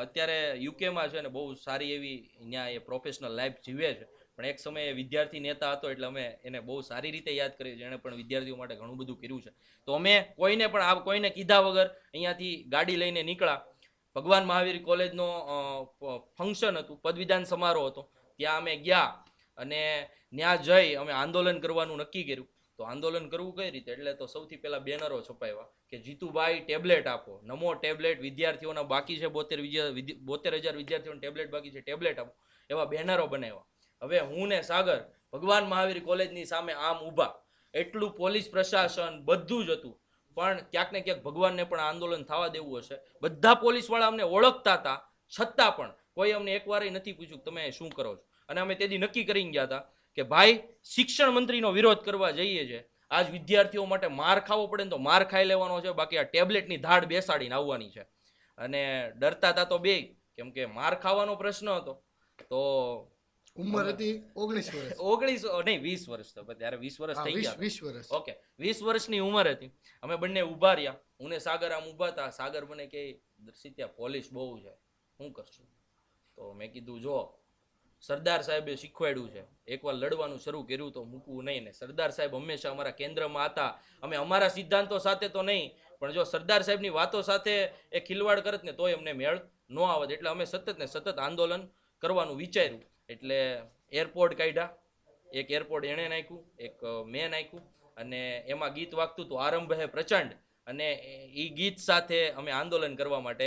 અત્યારે યુકેમાં છે ને બહુ સારી એવી ત્યાં એ પ્રોફેશનલ લાઈફ જીવે છે. પણ એક સમયે વિદ્યાર્થી નેતા હતો એટલે અમે એને બહુ સારી રીતે યાદ કર્યું, જેણે પણ વિદ્યાર્થીઓ માટે ઘણું બધું કર્યું છે. તો અમે કોઈને પણ કોઈને કીધા વગર અહીંયાથી ગાડી લઈને નીકળ્યા. ભગવાન મહાવીર કોલેજનો ફંક્શન હતું, પદવીદાન સમારોહ હતો, ત્યાં અમે ગયા અને ત્યાં જઈ અમે આંદોલન કરવાનું નક્કી કર્યું. તો આંદોલન કરવું કઈ રીતે, એટલે તો સૌથી પહેલા બેનરો છપાવ્યા કે જીતુભાઈ ટેબ્લેટ આપો, નમો ટેબ્લેટ, વિદ્યાર્થીઓના બાકી છે 72,000 વિદ્યાર્થીઓને ટેબ્લેટ બાકી છે, ટેબ્લેટ આપો, એવા બેનરો બનાવ્યા. હવે હું ને સાગર ભગવાન મહાવીર કોલેજની સામે આમ ઊભા, એટલું પોલીસ પ્રશાસન બધું જ હતું, પણ ક્યાંક ને ક્યાંક ભગવાનને પણ આંદોલન થવા દેવું હશે. બધા પોલીસવાળા અમને ઓળખતા હતા, છતાં પણ કોઈ અમને એકવાર નથી પૂછ્યું તમે શું કરો છો. અને અમે તેથી નક્કી કરીને ગયા હતા કે ભાઈ શિક્ષણ મંત્રીનો વિરોધ કરવા જઈએ છે, આજ વિદ્યાર્થીઓ માટે માર ખાવો પડે ને તો માર ખાઈ લેવાનો છે, બાકી આ ટેબ્લેટની ધાડ બેસાડીને આવવાની છે. અને ડરતા હતા તો બે, કેમ કે માર ખાવાનો પ્રશ્ન હતો. તો ઉંમર હતી 19 વર્ષ, 19 નહીં 20 વર્ષ, તો ત્યારે 20 વર્ષ થઈ ગયા, 20 વર્ષ. ઓકે 20 વર્ષની ઉંમર હતી. અમે બંને ઊભા રહ્યા, હું ને સાગર આમ ઊભા હતા. સાગર મને કે દર્શિત ત્યાં પોલીસ બહુ છે, શું કરશું? તો મેં કીધું જો સરદાર સાહેબે શીખવાડ્યું છે, એકવાર લડવાનું શરૂ કર્યું તો મૂકવું નહીં. ને સરદાર સાહેબ હંમેશા અમારા કેન્દ્રમાં હતા. અમે અમારા સિદ્ધાંતો સાથે તો નહીં, પણ જો સરદાર સાહેબની વાતો સાથે એ ખિલવાડ કરત ને તોય અમને મેળ ન આવત. એટલે અમે સતત ને સતત આંદોલન કરવાનું વિચાર્યું. એટલે એરપોર્ટ કાઢ્યા, એક એરપોર્ટ એણે નાખ્યું, એક મેં નાખ્યું, અને એમાં ગીત વાગતું હતું આરંભ હે પ્રચંડ, અને એ ગીત સાથે અમે આંદોલન કરવા માટે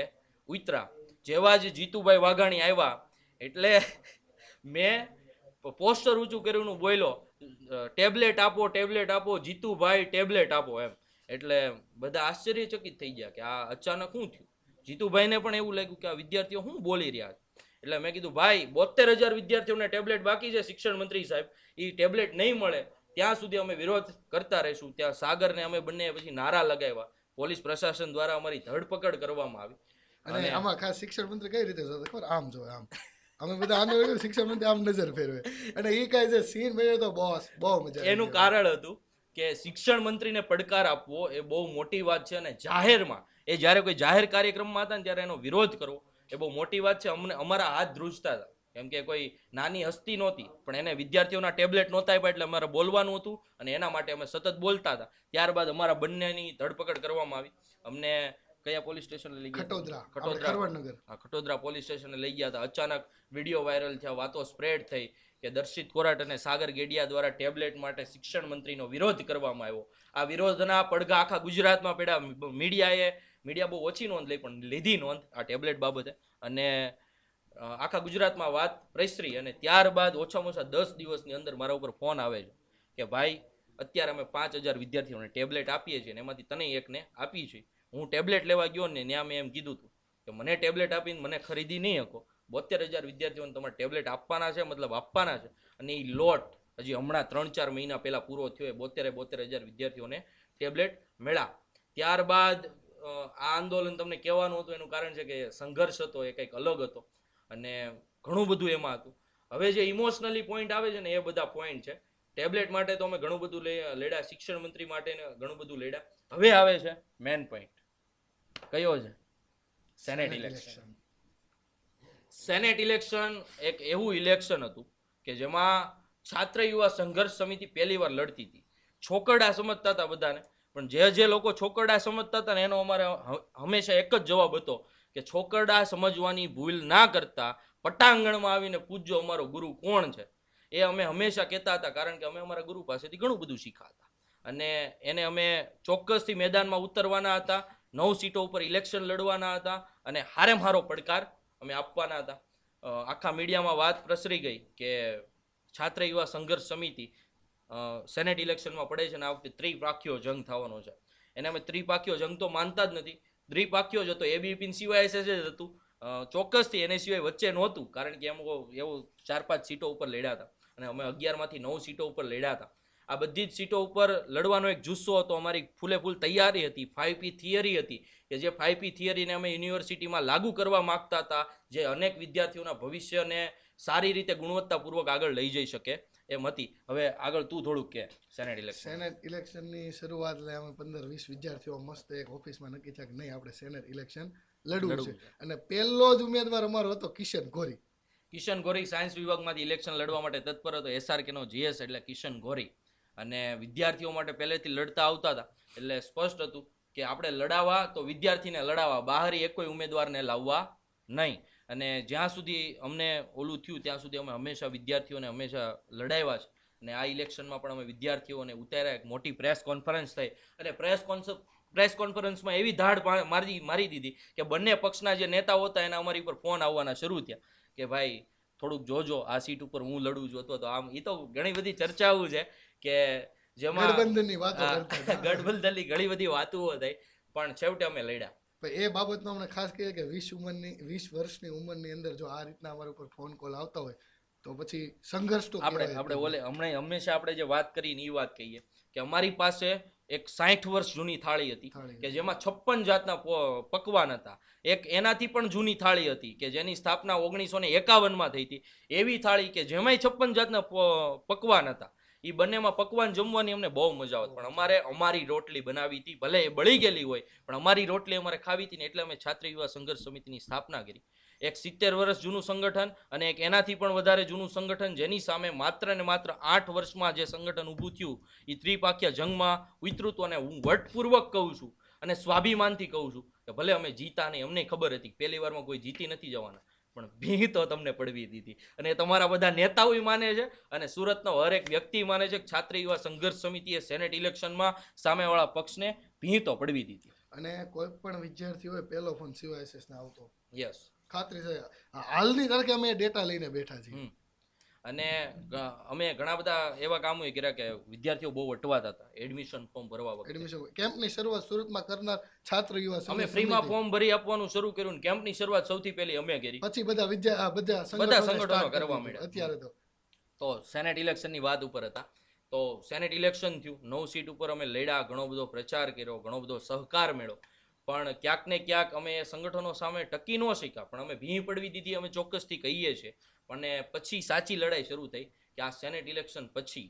ઉતરા. જેવા જ જીતુભાઈ વાઘાણી આવ્યા એટલે મેં પોસ્ટર ઊંચું કર્યું બોલ્યો ટેબ્લેટ આપો, ટેબ્લેટ આપો, જીતુભાઈ ટેબ્લેટ આપો એમ. એટલે બધા આશ્ચર્યચકિત થઈ ગયા કે આ અચાનક શું થયું. જીતુભાઈને પણ એવું લાગ્યું કે આ વિદ્યાર્થીઓ શું બોલી રહ્યા છે. એટલે મેં કીધું ભાઈ 72,000 વિદ્યાર્થીઓને ટેબ્લેટ બાકી છે, શિક્ષણ મંત્રી સાહેબ એ ટેબ્લેટ નહીં મળે ત્યાં સુધી અમે વિરોધ કરતા રહીશું. ત્યાં સાગરને અમે બંને પછી નારા લગાવ્યા, પોલીસ પ્રશાસન દ્વારા અમારી ધરપકડ કરવામાં આવી. અને આમાં ખાસ શિક્ષણ મંત્રી કઈ રીતે જોતા ખબર, આમ જોવે આમ, અમે બધા આંદોલન શિક્ષણ મંત્રી આમ નજર ફેરવે, અને એ કઈ જે સીન બન્યો તો બોસ બહુ મજા. એનું કારણ હતું કે શિક્ષણ મંત્રીને પડકાર આપવો એ બહુ મોટી વાત છે, અને જાહેરમાં એ જ્યારે કોઈ જાહેર કાર્યક્રમમાં હતા ને ત્યારે એનો વિરોધ કરવો એ બહુ મોટી વાત છે. અમને અમારા હાથ ધ્રુજતા હતા, કેમ કે કોઈ નાની હસ્તી નહોતી, પણ એને વિદ્યાર્થીઓના ટેબ્લેટ નહોતા આપ્યા એટલે અમારે બોલવાનું હતું, અને એના માટે અમે સતત બોલતા હતા. ત્યારબાદ અમારા બંનેની ધરપકડ કરવામાં આવી. અમને કયા પોલીસ સ્ટેશન લઈ ગયા? ખટોદરા પોલીસ સ્ટેશને લઈ ગયા હતા. અચાનક વિડીયો વાયરલ થયા, વાતો સ્પ્રેડ થઈ કે દર્શિત કોરાટ અને સાગર ગેડિયા દ્વારા ટેબ્લેટ માટે શિક્ષણ મંત્રીનો વિરોધ કરવામાં આવ્યો. આ વિરોધના પડઘા આખા ગુજરાતમાં પડ્યા. મીડિયા બહુ ઓછી નોંધ લઈ, પણ લીધી નોંધ આ ટેબ્લેટ બાબતે, અને આખા ગુજરાતમાં વાત પ્રસરી. અને ત્યારબાદ ઓછામાં ઓછા 10 દિવસની અંદર મારા ઉપર ફોન આવે છે કે ભાઈ અત્યારે અમે 5,000 વિદ્યાર્થીઓને ટેબ્લેટ આપીએ છીએ, ને એમાંથી તને એકને આપી છે. હું ટેબ્લેટ લેવા ગયો ને ત્યાં મેં એમ કીધું હતું કે મને ટેબ્લેટ આપીને મને ખરીદી નહીં શકો, 72,000 વિદ્યાર્થીઓને તમારે ટેબ્લેટ આપવાના છે, મતલબ આપવાના છે. અને એ લોટ હજી હમણાં 3-4 મહિના પહેલા પૂરો થયો એ 72,000 વિદ્યાર્થીઓને ટેબ્લેટ મળ્યા. ત્યારબાદ આ આંદોલન તમને કહેવાનું હતું એનું કારણ છે કે સંઘર્ષ હતો એ કંઈક અલગ હતો, અને ઘણું બધું એમાં હતું. હવે જે ઇમોશનલી પોઈન્ટ આવે છે ને એ બધા પોઈન્ટ છે. ટેબ્લેટ માટે તો અમે ઘણું બધું લડ્યા, શિક્ષણ મંત્રી માટે ઘણું બધું લડ્યા. હવે આવે છે મેન પોઈન્ટ, કયો છે? Senate election. સેનેટ ઇલેક્શન એક એવું ઇલેક્શન હતું કે જેમાં છાત્ર યુવા સંઘર્ષ સમિતિ પહેલી વાર લડતી હતી. છોકરડા સમજતા હતા બધાને, પણ જે લોકો છોકરડા સમજતા હતા ને એનો અમારે હંમેશા એક જ જવાબ હતો કે છોકરડા સમજવાની ભૂલ ના કરતા પટાંગણમાં આવીને પૂછજો અમારો ગુરુ કોણ છે. એ અમે હંમેશા કહેતા હતા, કારણ કે અમે અમારા ગુરુ પાસેથી ઘણું બધું શીખ્યા હતા, અને એને અમે ચોક્કસથી મેદાનમાં ઉતરવાના હતા, 9 સીટો ઉપર ઇલેક્શન લડવાના હતા, અને હારેમ હારો પડકાર અમે આપવાના હતા. આખા મીડિયામાં વાત પ્રસરી ગઈ કે છાત્ર યુવા સંઘર્ષ સમિતિ સેનેટ ઇલેક્શનમાં પડે છે, અને આ વખતે ત્રિપાખીયો જંગ થવાનો છે. એને અમે ત્રિપાખીયો જંગ તો માનતા જ નથી. દ્વિપાખ્યો જ હતો, એબીપી સીવાયએસએસ જ હતું, ચોક્કસથી એને સિવાય વચ્ચે નહોતું, કારણ કે એમ એવો 4-5 સીટો ઉપર લડ્યા હતા અને અમે 11માંથી 9 સીટો ઉપર લડ્યા હતા. આ બધી જ સીટો ઉપર લડવાનો એક જુસ્સો હતો, અમારી ફૂલે ફૂલ તૈયારી હતી, 5P થિયરી હતી કે જે 5P થિયરીને અમે યુનિવર્સિટીમાં લાગુ કરવા માંગતા હતા, જે અનેક વિદ્યાર્થીઓના ભવિષ્યને સારી રીતે ગુણવત્તાપૂર્વક આગળ લઈ જઈ શકે એમ હતી. હવે આગળ તું થોડુંક કે સેનેટ ઇલેક્શનની શરૂઆત એટલે અમે 15-20 વિદ્યાર્થીઓ મસ્ત એક ઓફિસમાં નક્કી થયા કે નહીં આપણે સેનેટ ઇલેક્શન લડવું છે. અને પહેલો જ ઉમેદવાર અમારો હતો કિશન ગોરી. કિશન ગોરી સાયન્સ વિભાગમાંથી ઇલેક્શન લડવા માટે તત્પર હતો. SRKનો GS એટલે કિશન ગોરી. અને વિદ્યાર્થીઓ માટે પહેલેથી લડતા આવતા હતા, એટલે સ્પષ્ટ હતું કે આપણે લડાવવા તો વિદ્યાર્થીને લડાવવા, બહારી એક કોઈ ઉમેદવારને લાવવા નહીં. અને જ્યાં સુધી અમને ઓલું થયું ત્યાં સુધી અમે હંમેશા વિદ્યાર્થીઓને હંમેશા લડાવ્યા છે. અને આ ઇલેક્શનમાં પણ અમે વિદ્યાર્થીઓને ઉતાર્યા. એક મોટી પ્રેસ કોન્ફરન્સ થઈ અને પ્રેસ કોન્ફરન્સમાં એવી ધાડ મારી દીધી કે બંને પક્ષના જે નેતાઓ હતા એના અમારી ઉપર ફોન આવવાના શરૂ થયા કે ભાઈ થોડુંક જોજો, આ સીટ ઉપર હું લડું છું, અથવા તો આમ. એ તો ઘણી બધી ચર્ચાઓ છે કે જેમાં ગઠબંધનની ઘણી બધી વાતો થઈ, પણ છેવટે અમે લડ્યા. એ બાબતમાં અમને ખાસ કહીએ કે 20 વર્ષની ઉંમરની અંદર જો આ રીતના અમારા ઉપર ફોન કોલ આવતા હોય તો પછી સંઘર્ષ તો આપણે હંમેશા આપણે જે વાત કરીને એ વાત કહીએ કે અમારી પાસે એક 60 વર્ષ જૂની થાળી હતી કે જેમાં 56 જાતના પકવાન હતા. એક એનાથી પણ જૂની થાળી હતી કે જેની સ્થાપના 1951માં થઈ હતી. એવી થાળી કે જેમાંય 56 જાતના પકવાન હતા. એ બંનેમાં પકવાન જમવાની અમને બહુ મજા આવતી, પણ અમારે અમારી રોટલી બનાવી હતી, ભલે એ બળી ગયેલી હોય પણ અમારી રોટલી અમારે ખાવી હતી ને, એટલે અમે છાત્રી યુવા સંઘર્ષ સમિતિની સ્થાપના કરી. એક 70 વર્ષ જૂનું સંગઠન અને એક એનાથી પણ વધારે જૂનું સંગઠન, જેની સામે માત્ર ને માત્ર 8 વર્ષમાં જે સંગઠન ઊભું થયું એ ત્રિપાખ્યા જંગમાં ઉતર્યું હતું. અને હું વટપૂર્વક કહું છું અને સ્વાભિમાનથી કહું છું કે ભલે અમે જીતા નહીં, અમને ખબર હતી પહેલી વારમાં કોઈ જીતી નથી જવાના, પણ ભી તો તમને પડવી દીધી. અને તમારા બધા નેતાઓ માને છે અને સુરતનો હરેક વ્યક્તિ માને છે કે છાત્રી યુવા સંઘર્ષ સમિતિએ સેનેટ ઇલેક્શનમાં સામેવાળા પક્ષને ભી તો પડવી દીધી. અને કોઈ પણ વિદ્યાર્થી હોય પહેલો ફોન CYSS ને આવતો. યસ, ખાતરી છે. હાલની તારીખે અમે ડેટા લઈને બેઠા છીએ. અને અમે ઘણા બધા એવા કામો કર્યા કે વિદ્યાર્થીઓ બહુ અટવાતા હતા એડમિશન ફોર્મ ભરવા વખતે. એડમિશન કેમ્પની શરૂઆત સુરતમાં કરનાર છાત્ર યુવા અમે ફ્રીમાં ફોર્મ ભરી આપવાનું શરૂ કર્યું ને કેમ્પની શરૂઆત સૌથી પહેલી અમે કરી. પછી બધા સંગઠનો કરવા માંડ્યા. અત્યારે તો સેનેટ ઇલેક્શનની વાત ઉપર હતા. તો સેનેટ ઇલેક્શન થયું, 9 સીટ ઉપર અમે લડ્યા, ઘણો બધો પ્રચાર કર્યો, ઘણો બધો સહકાર મેળવ્યો, પણ ક્યાંક ને ક્યાંક અમે સંગઠનો સામે ટકી ન શક્યા. પણ અમે ભીં પડવી દીધી, અમે ચોક્કસથી કહીએ છીએ. અને પછી સાચી લડાઈ શરૂ થઈ કે આ સેનેટ ઇલેક્શન પછી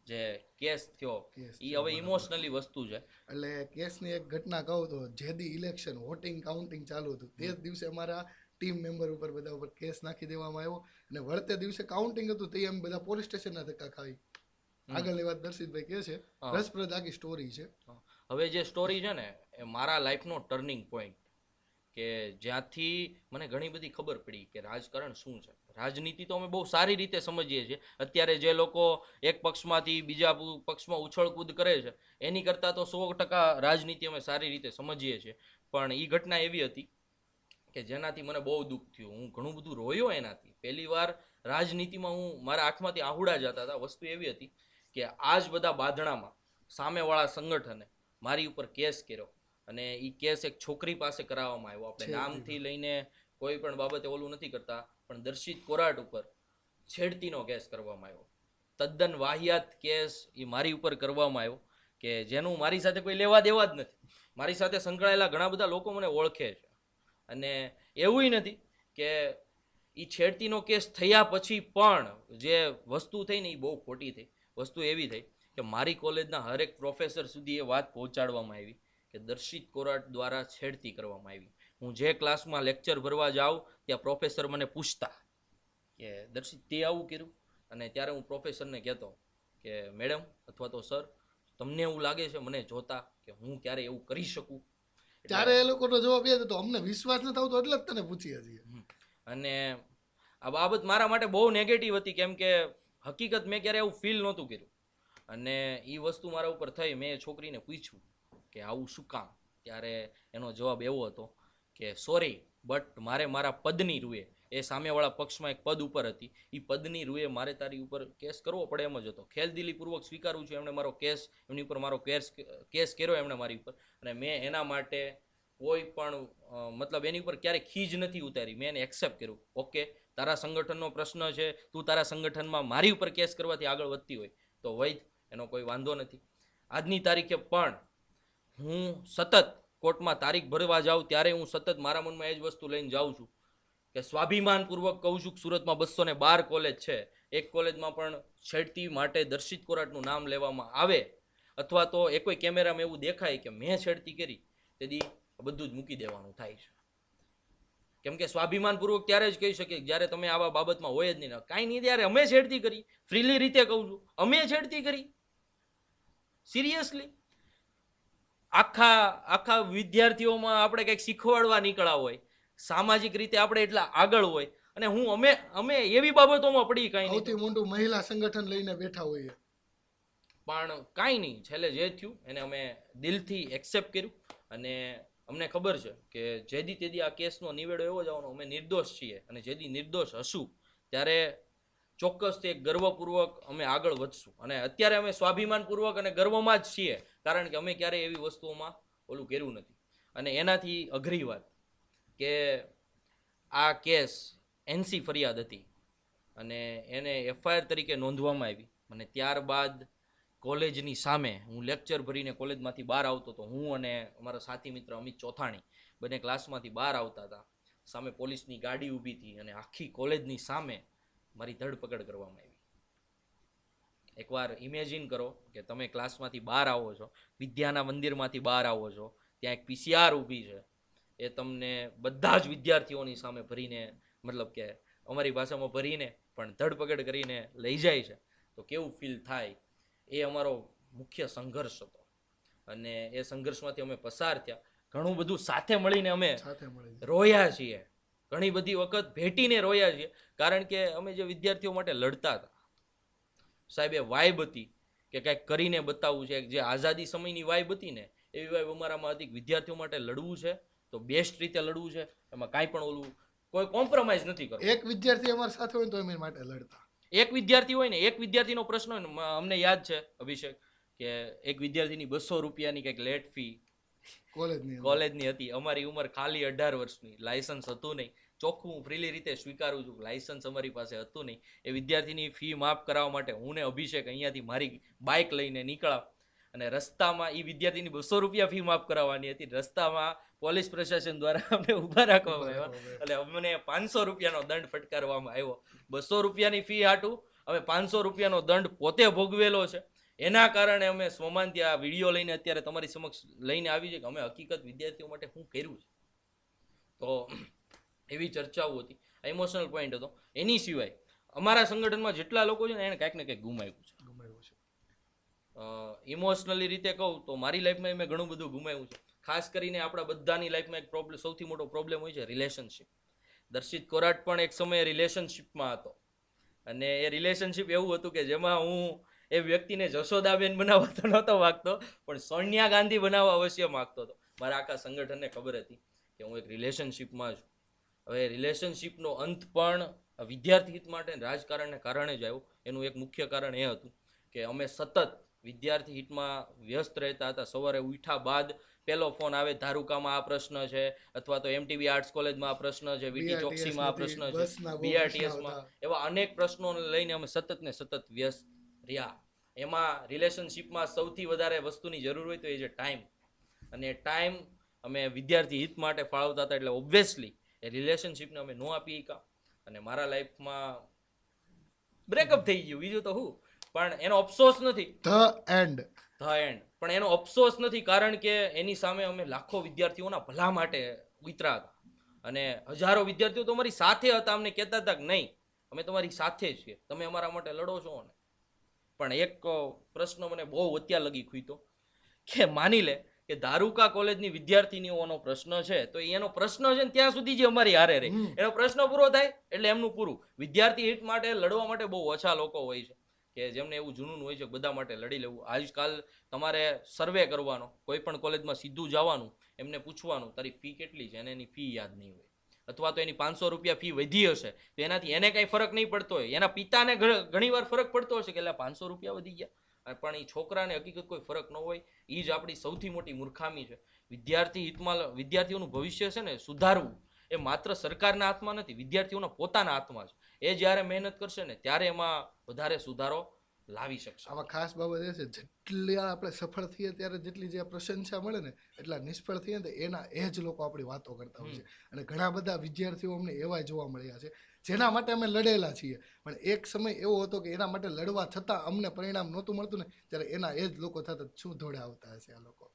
જે કેસ થયો એ હવે ઇમોશનલી વસ્તુ છે. એટલે કેસની એક ઘટના કહું તો જેદી ઇલેક્શન વોટિંગ કાઉન્ટિંગ ચાલુ હતું તે જ દિવસે અમારા ટીમ મેમ્બર ઉપર બધા ઉપર કેસ નાખી દેવામાં આવ્યો અને વળતે દિવસે કાઉન્ટિંગ હતું તે અમે બધા પોલીસ સ્ટેશનના ધક્કા ખાવી. આગળની વાત દર્શિતભાઈ કહે છે, રસપ્રદ આખી સ્ટોરી છે. હવે જે સ્ટોરી છે ને એ મારા લાઈફનો ટર્નિંગ પોઈન્ટ, કે જ્યાંથી મને ઘણી બધી ખબર પડી કે રાજકારણ શું છે. રાજનીતિ તો અમે બહુ સારી રીતે સમજીએ છીએ. અત્યારે જે લોકો એક પક્ષમાંથી બીજા પક્ષમાં ઉછળકૂદ કરે છે એની કરતાં તો 100% રાજનીતિ અમે સારી રીતે સમજીએ છીએ. પણ એ ઘટના એવી હતી કે જેનાથી મને બહુ દુઃખ થયું. હું ઘણું બધું રોયો એનાથી. પહેલી વાર રાજનીતિમાં મારા આંખમાંથી આહુડા જતા હતા. વસ્તુ એવી હતી કે આ જ બધા બાંધણામાં સામેવાળા સંગઠને મારી ઉપર કેસ કર્યો અને એ કેસ એક છોકરી પાસે કરાવવામાં આવ્યો. આપણે નામથી લઈને કોઈ પણ બાબતે ઓલું નથી કરતા, પણ દર્શિત કોરાટ ઉપર છેડતીનો કેસ કરવામાં આવ્યો. તદ્દન વાહિયાત કેસ એ મારી ઉપર કરવામાં આવ્યો કે જેનું મારી સાથે કોઈ લેવા દેવા જ નથી. મારી સાથે સંકળાયેલા ઘણા બધા લોકો મને ઓળખે છે. અને એવું નથી કે એ છેડતીનો કેસ થયા પછી પણ જે વસ્તુ થઈ ને એ બહુ ખોટી થઈ. વસ્તુ એવી થઈ કે મારી કોલેજના હરેક પ્રોફેસર સુધી એ વાત પહોંચાડવામાં આવી કે દર્શિત કોરાટ દ્વારા છેડતી કરવામાં આવી. હું જે ક્લાસમાં લેક્ચર ભરવા જાઉં ત્યાં પ્રોફેસર મને પૂછતા કે દર્શિત તે આવું કર્યું? અને ત્યારે હું પ્રોફેસરને કહેતો કે મેડમ અથવા તો સર, તમને એવું લાગે છે મને જોતા કે હું ક્યારે એવું કરી શકું? ત્યારે એ લોકોનો જવાબ એ હતો અમને વિશ્વાસ નથી આવતો એટલે જ તને પૂછીએ છીએ. અને આ બાબત મારા માટે બહુ નેગેટિવ હતી, કેમ કે હકીકત મેં ક્યારે એવું ફીલ નહોતું કર્યું. અને એ વસ્તુ મારા ઉપર થઈ. મેં એ છોકરીને પૂછ્યું કે આવું શું કામ? ત્યારે એનો જવાબ એવો હતો કે સોરી, બટ મારે મારા પદની રૂએ, એ સામેવાળા પક્ષમાં એક પદ ઉપર હતી, એ પદની રૂએ મારે તારી ઉપર કેસ કરવો પડે એમ જ હતો. ખેલદિલીપૂર્વક સ્વીકારું છું એમણે મારો કેસ, એમની ઉપર મારો કેસ કર્યો એમણે મારી ઉપર. અને મેં એના માટે કોઈ પણ મતલબ એની ઉપર ક્યારે ખીજ નથી ઉતારી. મેં એને એક્સેપ્ટ કર્યું. ઓકે, તારા સંગઠનનો પ્રશ્ન છે, તું તારા સંગઠનમાં મારી ઉપર કેસ કરવાથી આગળ વધતી હોય તો વૈધ, એનો કોઈ વાંધો નથી. આજની તારીખે પણ હું સતત કોર્ટમાં તારીખ ભરવા જાઉં ત્યારે હું સતત મારા મનમાં એ જ વસ્તુ લઈને જાઉં છું કે સ્વાભિમાનપૂર્વક કહું છું કે સુરતમાં 212 કોલેજ છે, એક કોલેજમાં પણ છેડતી માટે દર્શિત કોરાટનું નામ લેવામાં આવે અથવા તો એ કોઈ કેમેરામાં એવું દેખાય કે મેં છેડતી કરી, તેથી બધું જ મૂકી દેવાનું થાય છે. કેમ કે સ્વાભિમાનપૂર્વક ત્યારે જ કહી શકીએ જ્યારે તમે આવા બાબતમાં હોય જ નહીં. કાંઈ નહીં, ત્યારે અમે છેડતી કરી, ફ્રીલી રીતે કહું છું, અમે છેડતી કરી. સિરિયસલી આખા વિદ્યાર્થીઓમાં આપણે કંઈક શીખવાડવા નીકળ્યા હોય, સામાજિક રીતે આપણે એટલા આગળ હોય અને અમે એવી બાબતોમાં પડી કાંઈ નહીં. સૌથી મોટું મહિલા સંગઠન લઈને બેઠા હોઈએ પણ કાંઈ નહીં, છેલ્લે જે થયું એને અમે દિલથી એક્સેપ્ટ કર્યું અને અમને ખબર છે કે જેદી તેદી આ કેસનો નિવેડો એવો જ આવવાનો. અમે નિર્દોષ છીએ અને જેદી નિર્દોષ હશું ત્યારે ચોક્કસથી એક ગર્વપૂર્વક અમે આગળ વધશું. અને અત્યારે અમે સ્વાભિમાનપૂર્વક અને ગર્વમાં જ છીએ, કારણ કે અમે ક્યારેય એવી વસ્તુઓમાં ઓલું કર્યું નથી. અને એનાથી અઘરી વાત કે આ કેસ એનસી ફરિયાદ હતી અને એને એફઆઈઆર તરીકે નોંધવામાં આવી અને ત્યારબાદ કોલેજની સામે હું લેક્ચર ભરીને કોલેજમાંથી બહાર આવતો હતો. હું અને અમારા સાથી મિત્ર અમિત ચોથાણી બંને ક્લાસમાંથી બહાર આવતા હતા. સામે પોલીસની ગાડી ઊભી હતી અને આખી કોલેજની સામે મારી ધરપકડ કરવામાં આવી. એકવાર ઇમેજિન કરો કે તમે ક્લાસમાંથી બહાર આવો છો, વિદ્યાના મંદિરમાંથી બહાર આવો છો, ત્યાં એક પીસીઆર ઊભી છે, એ તમને બધા જ વિદ્યાર્થીઓની સામે ભરીને, મતલબ કે અમારી ભાષામાં ભરીને પણ ધરપકડ કરીને લઈ જાય છે, તો કેવું ફીલ થાય. એ અમારો મુખ્ય સંઘર્ષ હતો અને એ સંઘર્ષમાંથી અમે પસાર થયા. ઘણું બધું સાથે મળીને અમે રોયા છીએ, ઘણી બધી વખત ભેટીને રોયા છીએ, કારણ કે અમે જે વિદ્યાર્થીઓ માટે લડતા હતા, સાહેબ એ વાઇબ હતી કે કંઈક કરીને બતાવવું છે. જે આઝાદી સમયની વાઇબ હતી ને, એવી વાઇબ અમારામાં હતી. વિદ્યાર્થીઓ માટે લડવું છે તો બેસ્ટ રીતે લડવું છે, એમાં કાંઈ પણ ઓલું કોઈ કોમ્પ્રોમાઇઝ નથી કરવું. એક વિદ્યાર્થી અમારા સાથે હોય તો એમની માટે લડતા. એક વિદ્યાર્થી હોય ને, એક વિદ્યાર્થીનો પ્રશ્ન હોય ને, અમને યાદ છે અભિષેક કે એક વિદ્યાર્થીની 200 રૂપિયાની કંઈક લેટ ફી કોલેજની હતી. અમારી ઉંમર ખાલી 18 વર્ષની, લાયસન્સ હતું નહીં. ચોખ્ખું હું ફ્રીલી રીતે સ્વીકારું છું, લાયસન્સ અમારી પાસે હતું નહીં. એ વિદ્યાર્થીની ફી માફ કરાવવા માટે હું ને અભિષેક અહીંયાથી મારી બાઇક લઈને નીકળ્યા અને રસ્તામાં એ વિદ્યાર્થીની 200 રૂપિયા ફી માફ કરાવવાની હતી. રસ્તામાં પોલીસ પ્રશાસન દ્વારા અમને ઊભા રાખવામાં આવ્યા અને અમને 500 રૂપિયાનો દંડ ફટકારવામાં આવ્યો. 200 રૂપિયાની ફી હાટું અમે 500 રૂપિયાનો દંડ પોતે ભોગવેલો છે. એના કારણે અમે સ્વમાનથી આ વિડીયો લઈને અત્યારે તમારી સમક્ષ લઈને આવી છે કે અમે હકીકત વિદ્યાર્થીઓ માટે શું કર્યું છે. તો એવી ચર્ચાઓ હતી, ઇમોશનલ પોઈન્ટ હતો. એની સિવાય અમારા સંગઠનમાં જેટલા લોકો છે ને એને કંઈક ને કંઈક ગુમાવ્યું છે. ઇમોશનલી રીતે કહું તો મારી લાઈફમાં મેં ઘણું બધું ગુમાવ્યું છે. ખાસ કરીને આપણા બધાની લાઈફમાં એક પ્રોબ્લેમ, સૌથી મોટો પ્રોબ્લેમ હોય છે રિલેશનશિપ. દર્શિત કોરાટ પણ એક સમયે રિલેશનશિપમાં હતો અને એ રિલેશનશિપ એવું હતું કે જેમાં હું એ વ્યક્તિને જશોદાબેન બનાવવા તો નહોતો માગતો, પણ સોનિયા ગાંધી બનાવવા અવશ્ય માગતો હતો. મારા આખા સંગઠનને ખબર હતી કે હું એક રિલેશનશિપમાં છું. હવે રિલેશનશિપનો અંત પણ વિદ્યાર્થી હિત માટે રાજકારણને કારણે જ આવ્યો. એનું એક મુખ્ય કારણ એ હતું કે અમે સતત વિદ્યાર્થી હિતમાં વ્યસ્ત રહેતા હતા. સવારે ઉઠ્યા બાદ પહેલો ફોન આવે, ધારુકામાં આ પ્રશ્ન છે, અથવા તો એમટીબી આર્ટ્સ કોલેજમાં આ પ્રશ્ન છે, વીટી ચોકસીમાં આ પ્રશ્ન છે, બીઆરટીએસમાં, એવા અનેક પ્રશ્નોને લઈને અમે સતત ને સતત વ્યસ્ત રહ્યા. એમાં રિલેશનશિપમાં સૌથી વધારે વસ્તુની જરૂર હોય તો એ છે ટાઈમ. અને ટાઈમ અમે વિદ્યાર્થી હિત માટે ફાળવતા હતા, એટલે ઓબ્વિયસલી એ રિલેશનશિપને અમે ન આપી શક્યા અને મારા લાઈફમાં બ્રેકઅપ થઈ ગયું. બીજું તો હું, પણ એનો અફસોસ નથી. ધ એન્ડ પણ એનો અફસોસ નથી, કારણ કે એની સામે અમે લાખો વિદ્યાર્થીઓના ભલા માટે ઉતર્યા હતા અને હજારો વિદ્યાર્થીઓ તો અમારી સાથે હતા. અમને કહેતા હતા કે નહીં, અમે તમારી સાથે જ છીએ, તમે અમારા માટે લડો છો ને. પણ એક પ્રશ્ન મને બહુ અત્યાર લગી ખૂટ્યો કે માની લે કે ધારુકા કોલેજની વિદ્યાર્થીનીઓનો પ્રશ્ન છે, તો એનો પ્રશ્ન છે ને ત્યાં સુધી જે અમારી હારે રહી, એનો પ્રશ્ન પૂરો થાય એટલે એમનું પૂરું. વિદ્યાર્થી હિત માટે લડવા માટે બહુ ઓછા લોકો હોય છે કે જેમને એવું જૂનું હોય છે બધા માટે લડી લેવું. આજકાલ તમારે સર્વે કરવાનો, કોઈ પણ કોલેજમાં સીધું જવાનું, એમને પૂછવાનું તારી ફી કેટલી છે, અને એની ફી યાદ નહીં હોય, અથવા તો એની 500 રૂપિયા ફી વધી હશે તો એનાથી એને કંઈ ફરક નહીં પડતો હોય, એના પિતાને ઘણીવાર ફરક પડતો હશે કે એટલે 500 રૂપિયા વધી ગયા, પણ એ છોકરાને હકીકત કોઈ ફરક ન હોય. એ જ આપણી સૌથી મોટી મૂર્ખામી છે. વિદ્યાર્થીઓનું ભવિષ્ય છે ને સુધારવું એ માત્ર સરકારના હાથમાં નથી, વિદ્યાર્થીઓના પોતાના હાથમાં છે. એ જ્યારે મહેનત કરશે ને ત્યારે એમાં વધારે સુધારો લાવી શકશે. આમાં ખાસ બાબત એ છે, જેટલી આપણે સફળ થઈએ ત્યારે જેટલી જે પ્રશંસા મળે ને એટલા નિષ્ફળ થઈએ ને એના એ જ લોકો આપણી વાતો કરતા હોય છે. અને ઘણા બધા વિદ્યાર્થીઓ અમને એવા જોવા મળ્યા છે જેના માટે અમે લડેલા છીએ, પણ એક સમય એવો હતો કે એના માટે લડવા છતાં અમને પરિણામ નહોતું મળતું ને ત્યારે એના એ જ લોકો થતા શું ધોળે આવતા હશે આ લોકો.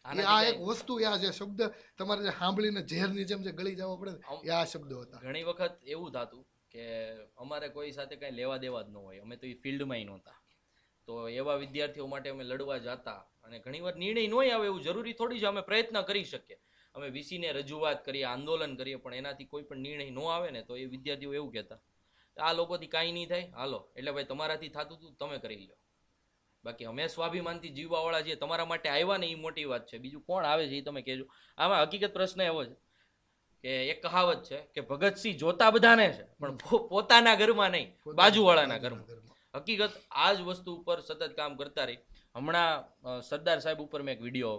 આ એક વસ્તુ આ જે શબ્દ તમારે જે સાંભળીને ઝેરની જેમ જે ગળી જવા પડે ને એ આ શબ્દો હતા. ઘણી વખત એવું થતું કે અમારે કોઈ સાથે કઈ લેવા દેવા જ ન હોય, અમે તો એ ફિલ્ડમાં નહોતા, તો એવા વિદ્યાર્થીઓ માટે અમે લડવા જતા. અને ઘણીવાર નિર્ણય ન આવે એવું જરૂરી થોડી છે, અમે પ્રયત્ન કરી શકીએ, અમે વીસીને રજૂઆત કરીએ, આંદોલન કરીએ, પણ એનાથી કોઈ પણ નિર્ણય ન આવે ને તો એ વિદ્યાર્થીઓ એવું કહેતા આ લોકોથી કાંઈ નહીં થાય, હાલો એટલે ભાઈ તમારાથી થતું હતું તમે કરી લો, બાકી અમે સ્વાભિમાનથી જીવવાવાળા છીએ, તમારા માટે આવ્યા ને એ મોટી વાત છે, બીજું કોણ આવે છે એ તમે કહેજો. આમાં હકીકત પ્રશ્ન એવો છે કે એક કહાવત છે કે ભગતસિંહ જોતા બધાને છે પણ પોતાના ઘરમાં નહીં, બાજુવાળાના ઘરમાં. હકીકત આ જ વસ્તુ ઉપર સતત કામ કરતા રહી. હમણાં સરદાર સાહેબ ઉપર મેં એક વિડીયો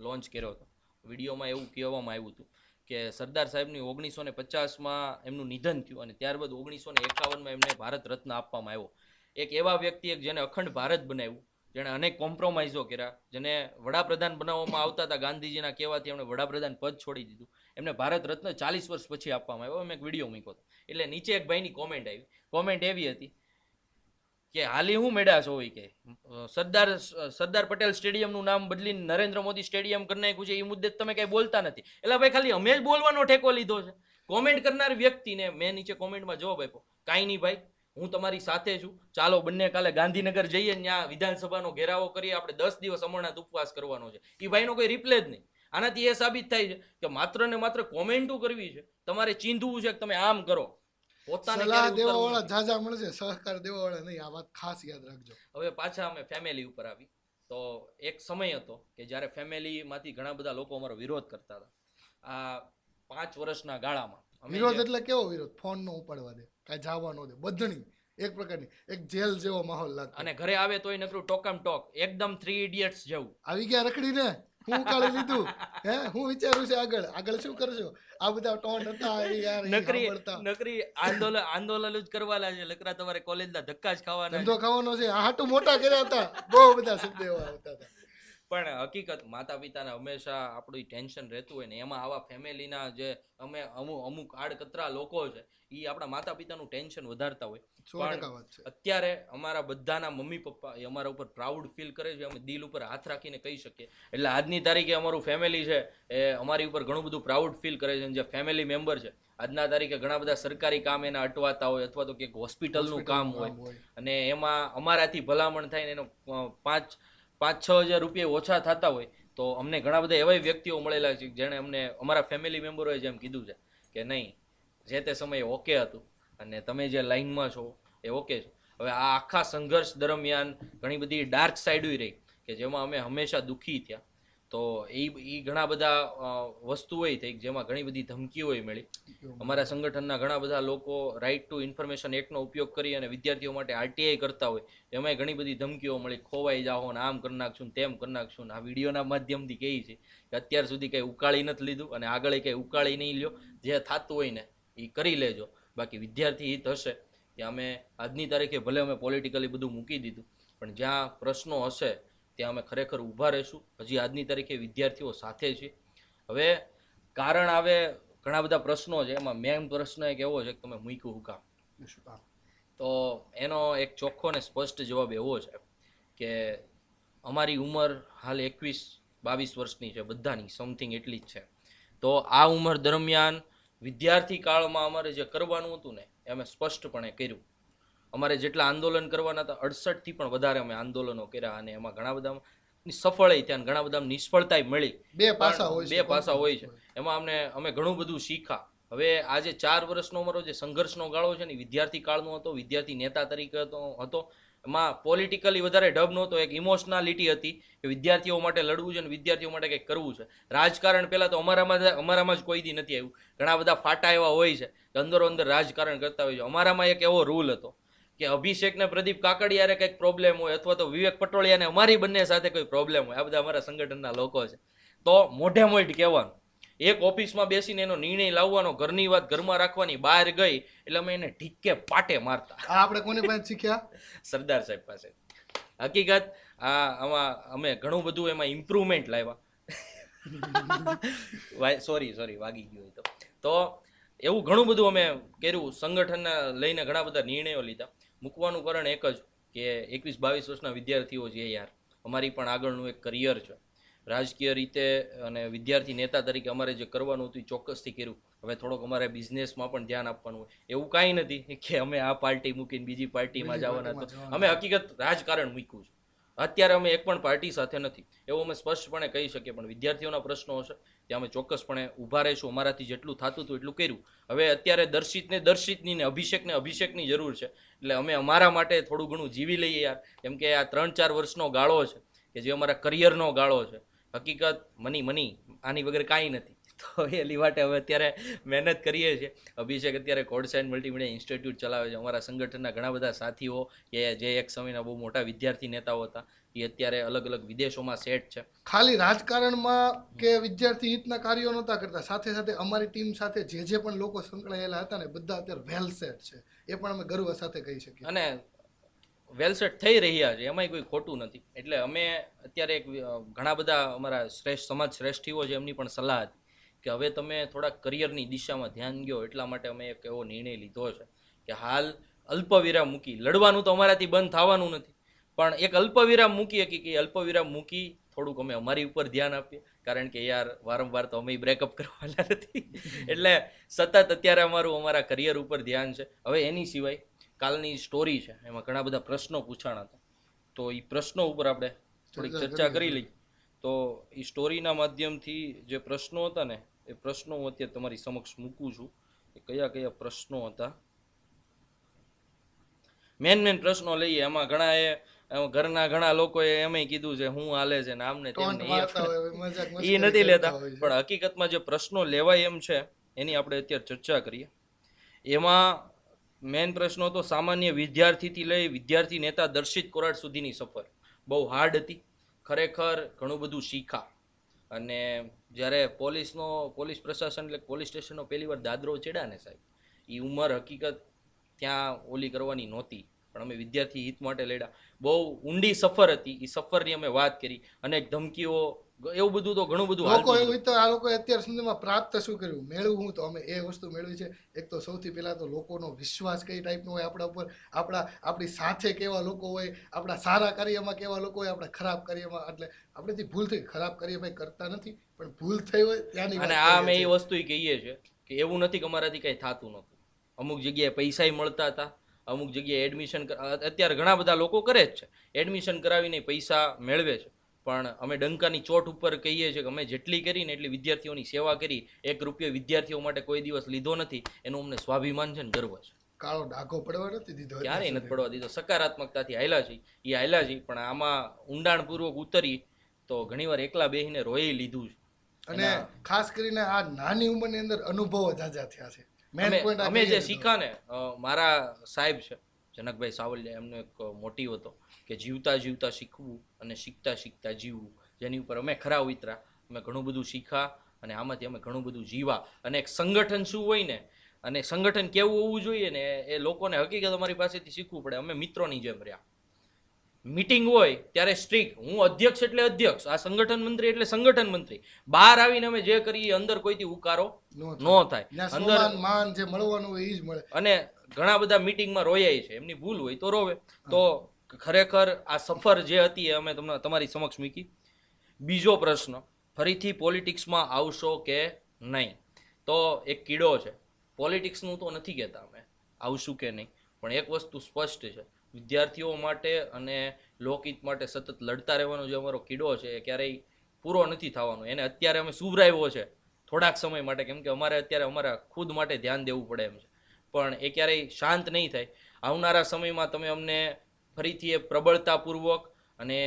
લોન્ચ કર્યો હતો. વિડીયોમાં એવું કહેવામાં આવ્યું હતું કે સરદાર સાહેબની 1950માં એમનું નિધન થયું અને ત્યારબાદ 1951માં એમને ભારત રત્ન આપવામાં આવ્યો. એક એવા વ્યક્તિ જેને અખંડ ભારત બનાવ્યું, જેણે અનેક કોમ્પ્રોમાઇઝો કર્યા, જેને વડાપ્રધાન બનાવવામાં આવતા હતા ગાંધીજીના કહેવાથી એમણે વડાપ્રધાન પદ છોડી દીધું, એમને ભારત રત્ન 40 વર્ષ પછી આપવામાં આવ્યો. મેં એક વિડીયો મૂક્યો હતો, એટલે નીચે એક ભાઈની કોમેન્ટ આવી. કોમેન્ટ એવી હતી કે હાલી હું મેળા છો કે સરદાર પટેલ સ્ટેડિયમનું નામ બદલીને નરેન્દ્ર મોદી સ્ટેડિયમ કરી નાખ્યું છે, એ મુદ્દે તમે કઈ બોલતા નથી. એટલે ભાઈ ખાલી અમે જ બોલવાનો ઠેકો લીધો છે. કોમેન્ટ કરનાર વ્યક્તિને મેં નીચે કોમેન્ટમાં જવાબ આપ્યો, કાંઈ નહીં ભાઈ, હું તમારી સાથે છું, ચાલો બંને કાલે ગાંધીનગર જઈએ, ત્યાં વિધાનસભાનો ઘેરાવો કરીએ, આપણે 10 દિવસ અમરનાથ ઉપવાસ કરવાનો છે. એ ભાઈનો કોઈ રિપ્લે જ નહીં. આનાથી એ સાબિત થાય છે કે માત્ર ને માત્ર કોમેન્ટો કરવી છે, તમારે ચીંધવું છે કે તમે આમ કરો. સલાહ દેવાવાળા ઝાઝા મળશે, સહકાર દેવાવાળા નહીં. આ વાત ખાસ યાદ રાખજો. હવે પાછા અમે ફેમિલી ઉપર આવી તો એક સમય હતો કે જ્યારે ફેમિલીમાંથી ઘણા બધા લોકો અમારો વિરોધ કરતા હતા. આ 5 વર્ષના ગાળામાં વિરોધ એટલે કેવો વિરોધ? ફોન નો ઉપાડવા દે, કાંઈ જવા ન દે, બધણી એક પ્રકારની એક જેલ જેવો માહોલ લાગતો. અને ઘરે આવે તોય નકરું ટોકમ ટોક, એકદમ 3 ઇડિયટ્સ જેવું. આવી ગયા રખડીને, હું કાઢી લીધું, હે હું વિચારું છે આગળ શું કરશો? આ બધા ટોન હતા યાર, નકરી આંદોલન જ કરવાના છે, લકરા તમારે કોલેજના ધક્કા જ ખાવાના, ધંધો ખાવાનો છે. આ હાટું મોટા કર્યા હતા, બહુ બધા શબ્દ એવા આવતા હતા. પણ હકીકત માતા પિતાને હંમેશા આપણું ટેન્શન રહેતું હોય ને, એમાં આવા ફેમિલીના જે અમે અમુક આડકતરા લોકો છે એ આપણા માતા પિતાનું ટેન્શન વધારતા હોય. અત્યારે અમારા બધાના મમ્મી પપ્પા એ અમારા ઉપર પ્રાઉડ ફીલ કરે છે, અમે દિલ ઉપર હાથ રાખીને કહી શકીએ. એટલે આજની તારીખે અમારું ફેમિલી છે એ અમારી ઉપર ઘણું બધું પ્રાઉડ ફીલ કરે છે. જે ફેમિલી મેમ્બર છે આજના તારીખે ઘણા બધા સરકારી કામ એના અટવાતા હોય અથવા તો કંઈક હોસ્પિટલનું કામ હોય અને એમાં અમારાથી ભલામણ થાય ને એનો 5-6 હજાર રૂપિયા ઓછા થતા હોય તો અમને ઘણા બધા એવા વ્યક્તિઓ મળેલા છે જેણે અમને અમારા ફેમિલી મેમ્બરોએ જેમ કીધું છે કે નહીં, જે તે સમયે ઓકે હતું અને તમે જે લાઈનમાં છો એ ઓકે છે. હવે આ આખા સંઘર્ષ દરમિયાન ઘણી બધી ડાર્ક સાઈડ રહી કે જેમાં અમે હંમેશા દુઃખી થયા. તો એ ઘણા બધા વસ્તુઓ થઈ જેમાં ઘણી બધી ધમકીઓ મળી. અમારા સંગઠનના ઘણા બધા લોકો રાઇટ ટુ ઇન્ફોર્મેશન એક્ટનો ઉપયોગ કરી અને વિદ્યાર્થીઓ માટે આરટીઆઈ કરતા હોય, એમાં ઘણી બધી ધમકીઓ મળી, ખોવાઈ જાઓ ને આમ કરી નાખશું તેમ કરી નાખશું. આ વિડીયોના માધ્યમથી કહી છે કે અત્યાર સુધી કંઈ ઉકાળી નથી લીધું અને આગળ કંઈ ઉકાળી નહીં લ્યો, જે થતું હોય ને એ કરી લેજો. બાકી વિદ્યાર્થી હિત હશે કે અમે આજની તારીખે ભલે અમે પોલિટિકલી બધું મૂકી દીધું પણ જ્યાં પ્રશ્નો હશે ત્યાં અમે ખરેખર ઊભા રહીશું. હજી આજની તારીખે વિદ્યાર્થીઓ સાથે છે. હવે કારણ આવે ઘણા બધા પ્રશ્નો છે, એમાં મેઇન પ્રશ્ન એક એવો છે કે તમે મૂક્યું હું કામ? તો એનો એક ચોખ્ખો ને સ્પષ્ટ જવાબ એવો છે કે અમારી ઉંમર હાલ 21-22 વર્ષની છે, બધાની સમથિંગ એટલી જ છે. તો આ ઉંમર દરમિયાન વિદ્યાર્થી કાળમાં અમારે જે કરવાનું હતું ને એ અમે સ્પષ્ટપણે કર્યું. અમારે જેટલા આંદોલન કરવાના હતા 68થી પણ વધારે અમે આંદોલનો કર્યા અને એમાં ઘણા બધા સફળ થયા, ઘણા બધા નિષ્ફળતા મળી. બે પાસા હોય છે. એમાં અમે ઘણું બધું શીખ્યા. હવે આજે 4 વર્ષનો અમારો જે સંઘર્ષનો ગાળો છે ને વિદ્યાર્થી કાળનો હતો, વિદ્યાર્થી નેતા તરીકે હતો. એમાં પોલિટિકલી વધારે ઢબ નહોતો, એક ઇમોશનાલિટી હતી કે વિદ્યાર્થીઓ માટે લડવું છે અને વિદ્યાર્થીઓ માટે કંઈક કરવું છે. રાજકારણ પહેલાં તો અમારામાં જ કોઈ દી નથી આવ્યું. ઘણા બધા ફાટા એવા હોય છે કે અંદરો અંદર રાજકારણ કરતા હોય છે. અમારામાં એક એવો રૂલ હતો કે અભિષેક ને પ્રદીપ કાકડિયારે કંઈક પ્રોબ્લેમ હોય અથવા તો વિવેક પટોળિયાને અમારી બંને સાથે કોઈ પ્રોબ્લેમ હોય, આ બધા અમારા સંગઠનના લોકો છે, તો મોઢે મોઢ કહેવાનું. એક ઓફિસમાં બેસીને એનો નિર્ણય લાવવાનો, ઘરની વાત ઘરમાં રાખવાની, બહાર ગઈ એટલે અમે એને ઢીકે પાટે મારતા. આ આપણે કોની પાસે શીખ્યા? સરદાર સાહેબ પાસે. હકીકત આમાં અમે ઘણું બધું એમાં ઇમ્પ્રુવમેન્ટ લાવ્યા. સોરી વાગી ગયું તો એવું ઘણું બધું અમે કર્યું. સંગઠનને લઈને ઘણા બધા નિર્ણયો લીધા. મૂકવાનું કારણ એક જ કે 21-22 વર્ષના વિદ્યાર્થીઓ છે યાર, અમારી પણ આગળનું એક કરિયર છે. રાજકીય રીતે અને વિદ્યાર્થી નેતા તરીકે અમારે જે કરવાનું હતું એ ચોક્કસથી કર્યું. હવે થોડોક અમારે બિઝનેસમાં પણ ધ્યાન આપવાનું હોય. એવું કાંઈ નથી કે અમે આ પાર્ટી મૂકીને બીજી પાર્ટીમાં જવાના હતા. અમે હકીકત રાજકારણ મૂક્યું છે. અત્યારે અમે એક પણ પાર્ટી સાથે નથી, એવું અમે સ્પષ્ટપણે કહી શકીએ. પણ વિદ્યાર્થીઓના પ્રશ્નો હશે ત્યાં અમે ચોક્કસપણે ઊભા રહીશું. અમારાથી જેટલું થતું હતું એટલું કર્યું. હવે અત્યારે દર્શિતની ને અભિષેકની જરૂર છે, એટલે અમે અમારા માટે થોડું ઘણું જીવી લઈએ યાર. કેમ કે આ 3-4 વર્ષનો ગાળો છે કે જે અમારા કરિયરનો ગાળો છે. હકીકત મની આની વગર કાંઈ નથી. તો એની માટે હવે અત્યારે મહેનત કરીએ છીએ. અભિષેક અત્યારે કોડ્સ એન્ડ મલ્ટીમીડિયા ઇન્સ્ટિટ્યૂટ ચલાવે છે. અમારા સંગઠનના ઘણા બધા સાથીઓ કે જે એક સમયના બહુ મોટા વિદ્યાર્થી નેતાઓ હતા એ અત્યારે અલગ અલગ વિદેશોમાં સેટ છે. ખાલી રાજકારણમાં કે વિદ્યાર્થી હિતના કાર્યો નહોતા કરતા, સાથે સાથે અમારી ટીમ સાથે જે પણ લોકો સંકળાયેલા હતા ને બધા અત્યારે વેલ સેટ છે. એ પણ અમે ગર્વ સાથે કહી શકીએ. અને વેલસેટ થઈ રહ્યા છે, એમાંય કોઈ ખોટું નથી. એટલે અમે અત્યારે ઘણા બધા અમારા સમાજ શ્રેષ્ઠીઓ છે એમની પણ સલાહ હતી કે હવે તમે થોડાક કરિયરની દિશામાં ધ્યાન દો. એટલા માટે અમે એક એવો નિર્ણય લીધો છે કે હાલ અલ્પવિરામ મૂકી, લડવાનું તો અમારાથી બંધ થવાનું નથી, પણ એક અલ્પવિરામ મૂકીએ કે અલ્પવિરામ મૂકી થોડુંક અમે અમારી ઉપર ધ્યાન આપીએ. કારણ કે યાર વારંવાર તો અમે બ્રેકઅપ કરવાના નથી. એટલે સતત અત્યારે અમારા કરિયર ઉપર ધ્યાન છે. હવે એની સિવાય કાલની સ્ટોરી છે એમાં ઘણા બધા પ્રશ્નો પૂછાણા હતા, તો એ પ્રશ્નો ઉપર આપણે થોડીક ચર્ચા કરી લઈએ. તો એ સ્ટોરીના માધ્યમથી જે પ્રશ્નો હતા ને એ પ્રશ્નો હું અત્યારે તમારી સમક્ષ મૂકું છું. એ કયા કયા પ્રશ્નો હતા, મેન પ્રશ્નો લઈએ. એમાં ઘરના ઘણા લોકોએ એમય કીધું છે હું હાલે છે ને આમને તેમને, એ નથી લેતા. પણ હકીકતમાં જે પ્રશ્નો લેવાય એમ છે એની આપણે અત્યારે ચર્ચા કરીએ. એમાં મેન પ્રશ્નો તો સામાન્ય વિદ્યાર્થીથી લઈ વિદ્યાર્થી નેતા દર્શિત કોરાટ સુધીની સફર બહુ હાર્ડ હતી. ખરેખર ઘણું બધું શીખા. અને જ્યારે પોલીસ પ્રશાસન એટલે પોલીસ સ્ટેશનનો પહેલી વાર દાદરો ચડ્યા ને સાહેબ, એ ઉંમર હકીકત ત્યાં ઓલી કરવાની નહોતી, પણ અમે વિદ્યાર્થી હિત માટે લડ્યા. બહુ ઊંડી સફર હતી. એ સફરની અમે વાત કરી. અનેક ધમકીઓ, એવું બધું તો ઘણું બધું લોકો એવું તો આ લોકો અત્યાર સુધીમાં પ્રાપ્ત શું કર્યું, મેળવ્યું હું, તો અમે એ વસ્તુ મેળવી છે. એક તો સૌથી પહેલા તો લોકોનો વિશ્વાસ કઈ ટાઈપનો હોય આપણા ઉપર, આપણી સાથે કેવા લોકો હોય, આપણા સારા કાર્યમાં કેવા લોકો હોય, આપણા ખરાબ કાર્યમાં. એટલે આપણેથી ભૂલ થઈ, ખરાબ કાર્ય ભાઈ કરતા નથી, પણ ભૂલ થઈ હોય ત્યાંની. અને આ અમે એ વસ્તુ કહીએ છીએ કે એવું નથી કે અમારાથી કંઈ થતું નહોતું. અમુક જગ્યાએ પૈસાય મળતા હતા, અમુક જગ્યાએ એડમિશન, અત્યારે ઘણા બધા લોકો કરે જ છે, એડમિશન કરાવીને પૈસા મેળવે છે. પણ અમે ડંકાની ચોટ ઉપર કહીએ છીએ કે અમે જેટલી કરીને એટલી વિદ્યાર્થીઓની સેવા કરી, 1 રૂપિયો વિદ્યાર્થીઓ માટે કોઈ દિવસ લીધો નથી. એનું અમને સ્વાભિમાન છે ને ગર્વ છે. કાળો ડાઘો પડવા નથી દીધો, ક્યારેય નથી પડવા દીધો. સકારાત્મકતાથી હાલ્યા છે, એ હાલ્યા છે. પણ આમાં ઊંડાણપૂર્વક ઉતરી તો ઘણીવાર એકલા બેસીને રોઈ લીધું છે. અને ખાસ કરીને આ નાની ઉંમરની અંદર અનુભવો જાજા થયા છે. અમે જે શીખા ને, મારા સાહેબ છે જનકભાઈ સાવલિયા, એમનો એક મોટિવ હતો કે જીવતા જીવતા શીખવું અને શીખતા શીખતા જીવવું, જેની ઉપર અમે ખરા ઉતરા. અમે ઘણું બધું શીખા અને આમાંથી અમે ઘણું બધું જીવા. અને એક સંગઠન શું હોય ને, અને સંગઠન કેવું હોવું જોઈએ ને, એ લોકોને હકીકત અમારી પાસેથી શીખવું પડે. અમે મિત્રોની જેમ રહ્યા. મીટિંગ હોય ત્યારે સ્ટ્રીક, હું અધ્યક્ષ એટલે અધ્યક્ષ, આ સંગઠન મંત્રી એટલે સંગઠન મંત્રી. બહાર આવીને અમે જે કરીએ અંદર કોઈથી ઉકારો ન થાય, અંદર માન જે મળવાનું હોય એ જ મળે. અને ઘણા બધા મીટિંગમાં રોયાય છે, એમની ભૂલ હોય તો રોવે. તો ખરેખર આ સફર જે હતી એ અમે તમારી સમક્ષ મૂકી. બીજો પ્રશ્ન, ફરીથી પોલિટિક્સમાં આવશો કે નહીં? તો એક કીડો છે. પોલિટિક્સનું તો નથી કહેતા અમે આવશું કે નહીં, પણ એક વસ્તુ સ્પષ્ટ છે, વિદ્યાર્થીઓ માટે અને લોકહિત માટે સતત લડતા રહેવાનો જે અમારો કીડો છે એ ક્યારેય પૂરો નથી થવાનો. એને અત્યારે અમે સુવરાવ્યો છે થોડાક સમય માટે, કેમ કે અમારે અત્યારે અમારા ખુદ માટે ધ્યાન દેવું પડે એમ છે, પણ એ ક્યારેય શાંત નહીં થાય. આવનારા સમયમાં તમે અમને ફરીથી એ પ્રબળતાપૂર્વક અને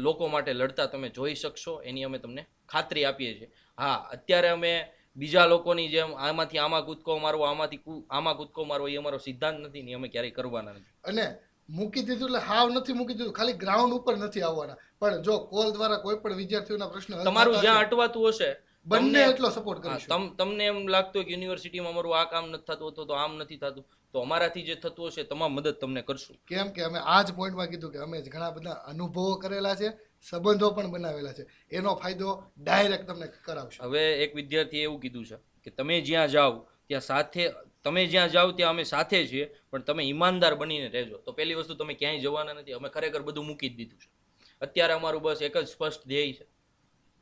લોકો માટે લડતા તમે જોઈ શકશો, એની અમે તમને ખાતરી આપીએ છીએ. હા, અત્યારે અમે બીજા લોકોની જેમ આમાંથી આમાં કૂદકો મારવો આમાં કૂદકો મારવો એ અમારો સિદ્ધાંત નથી ને અમે ક્યારેય કરવાના નથી. અને મૂકી દીધું એટલે હાવ નથી મૂકી દીધું, ખાલી ગ્રાઉન્ડ ઉપર નથી આવવાના, પણ જો કોલ દ્વારા કોઈ પણ વિદ્યાર્થીઓના પ્રશ્ન હલ તમારું થતા જ્યાં હશે, અટવાતું હશે બંને એટલો સપોર્ટ કરીશું. તમને એમ લાગતું હોય કે યુનિવર્સિટીમાં અમારું આ કામ નથી થતું અથવા તો આમ નથી થતું, તો અમારાથી જે થતું હશે તમામ મદદ તમને કરશું. કેમ કે અમે આ જ પોઈન્ટમાં કીધું કે અમે ઘણા બધા અનુભવો કરેલા છે, સંબંધો પણ બનાવેલા છે, એનો ફાયદો ડાયરેક્ટ તમને કરાવશે. હવે એક વિદ્યાર્થીએ એવું કીધું છે કે તમે જ્યાં જાઓ ત્યાં સાથે, તમે જ્યાં જાઓ ત્યાં અમે સાથે છીએ, પણ તમે ઈમાનદાર બનીને રહેજો. તો પહેલી વસ્તુ, તમે ક્યાંય જવાના નથી, અમે ખરેખર બધું મૂકી જ દીધું છે. અત્યારે અમારું બસ એક જ સ્પષ્ટ ધ્યેય છે,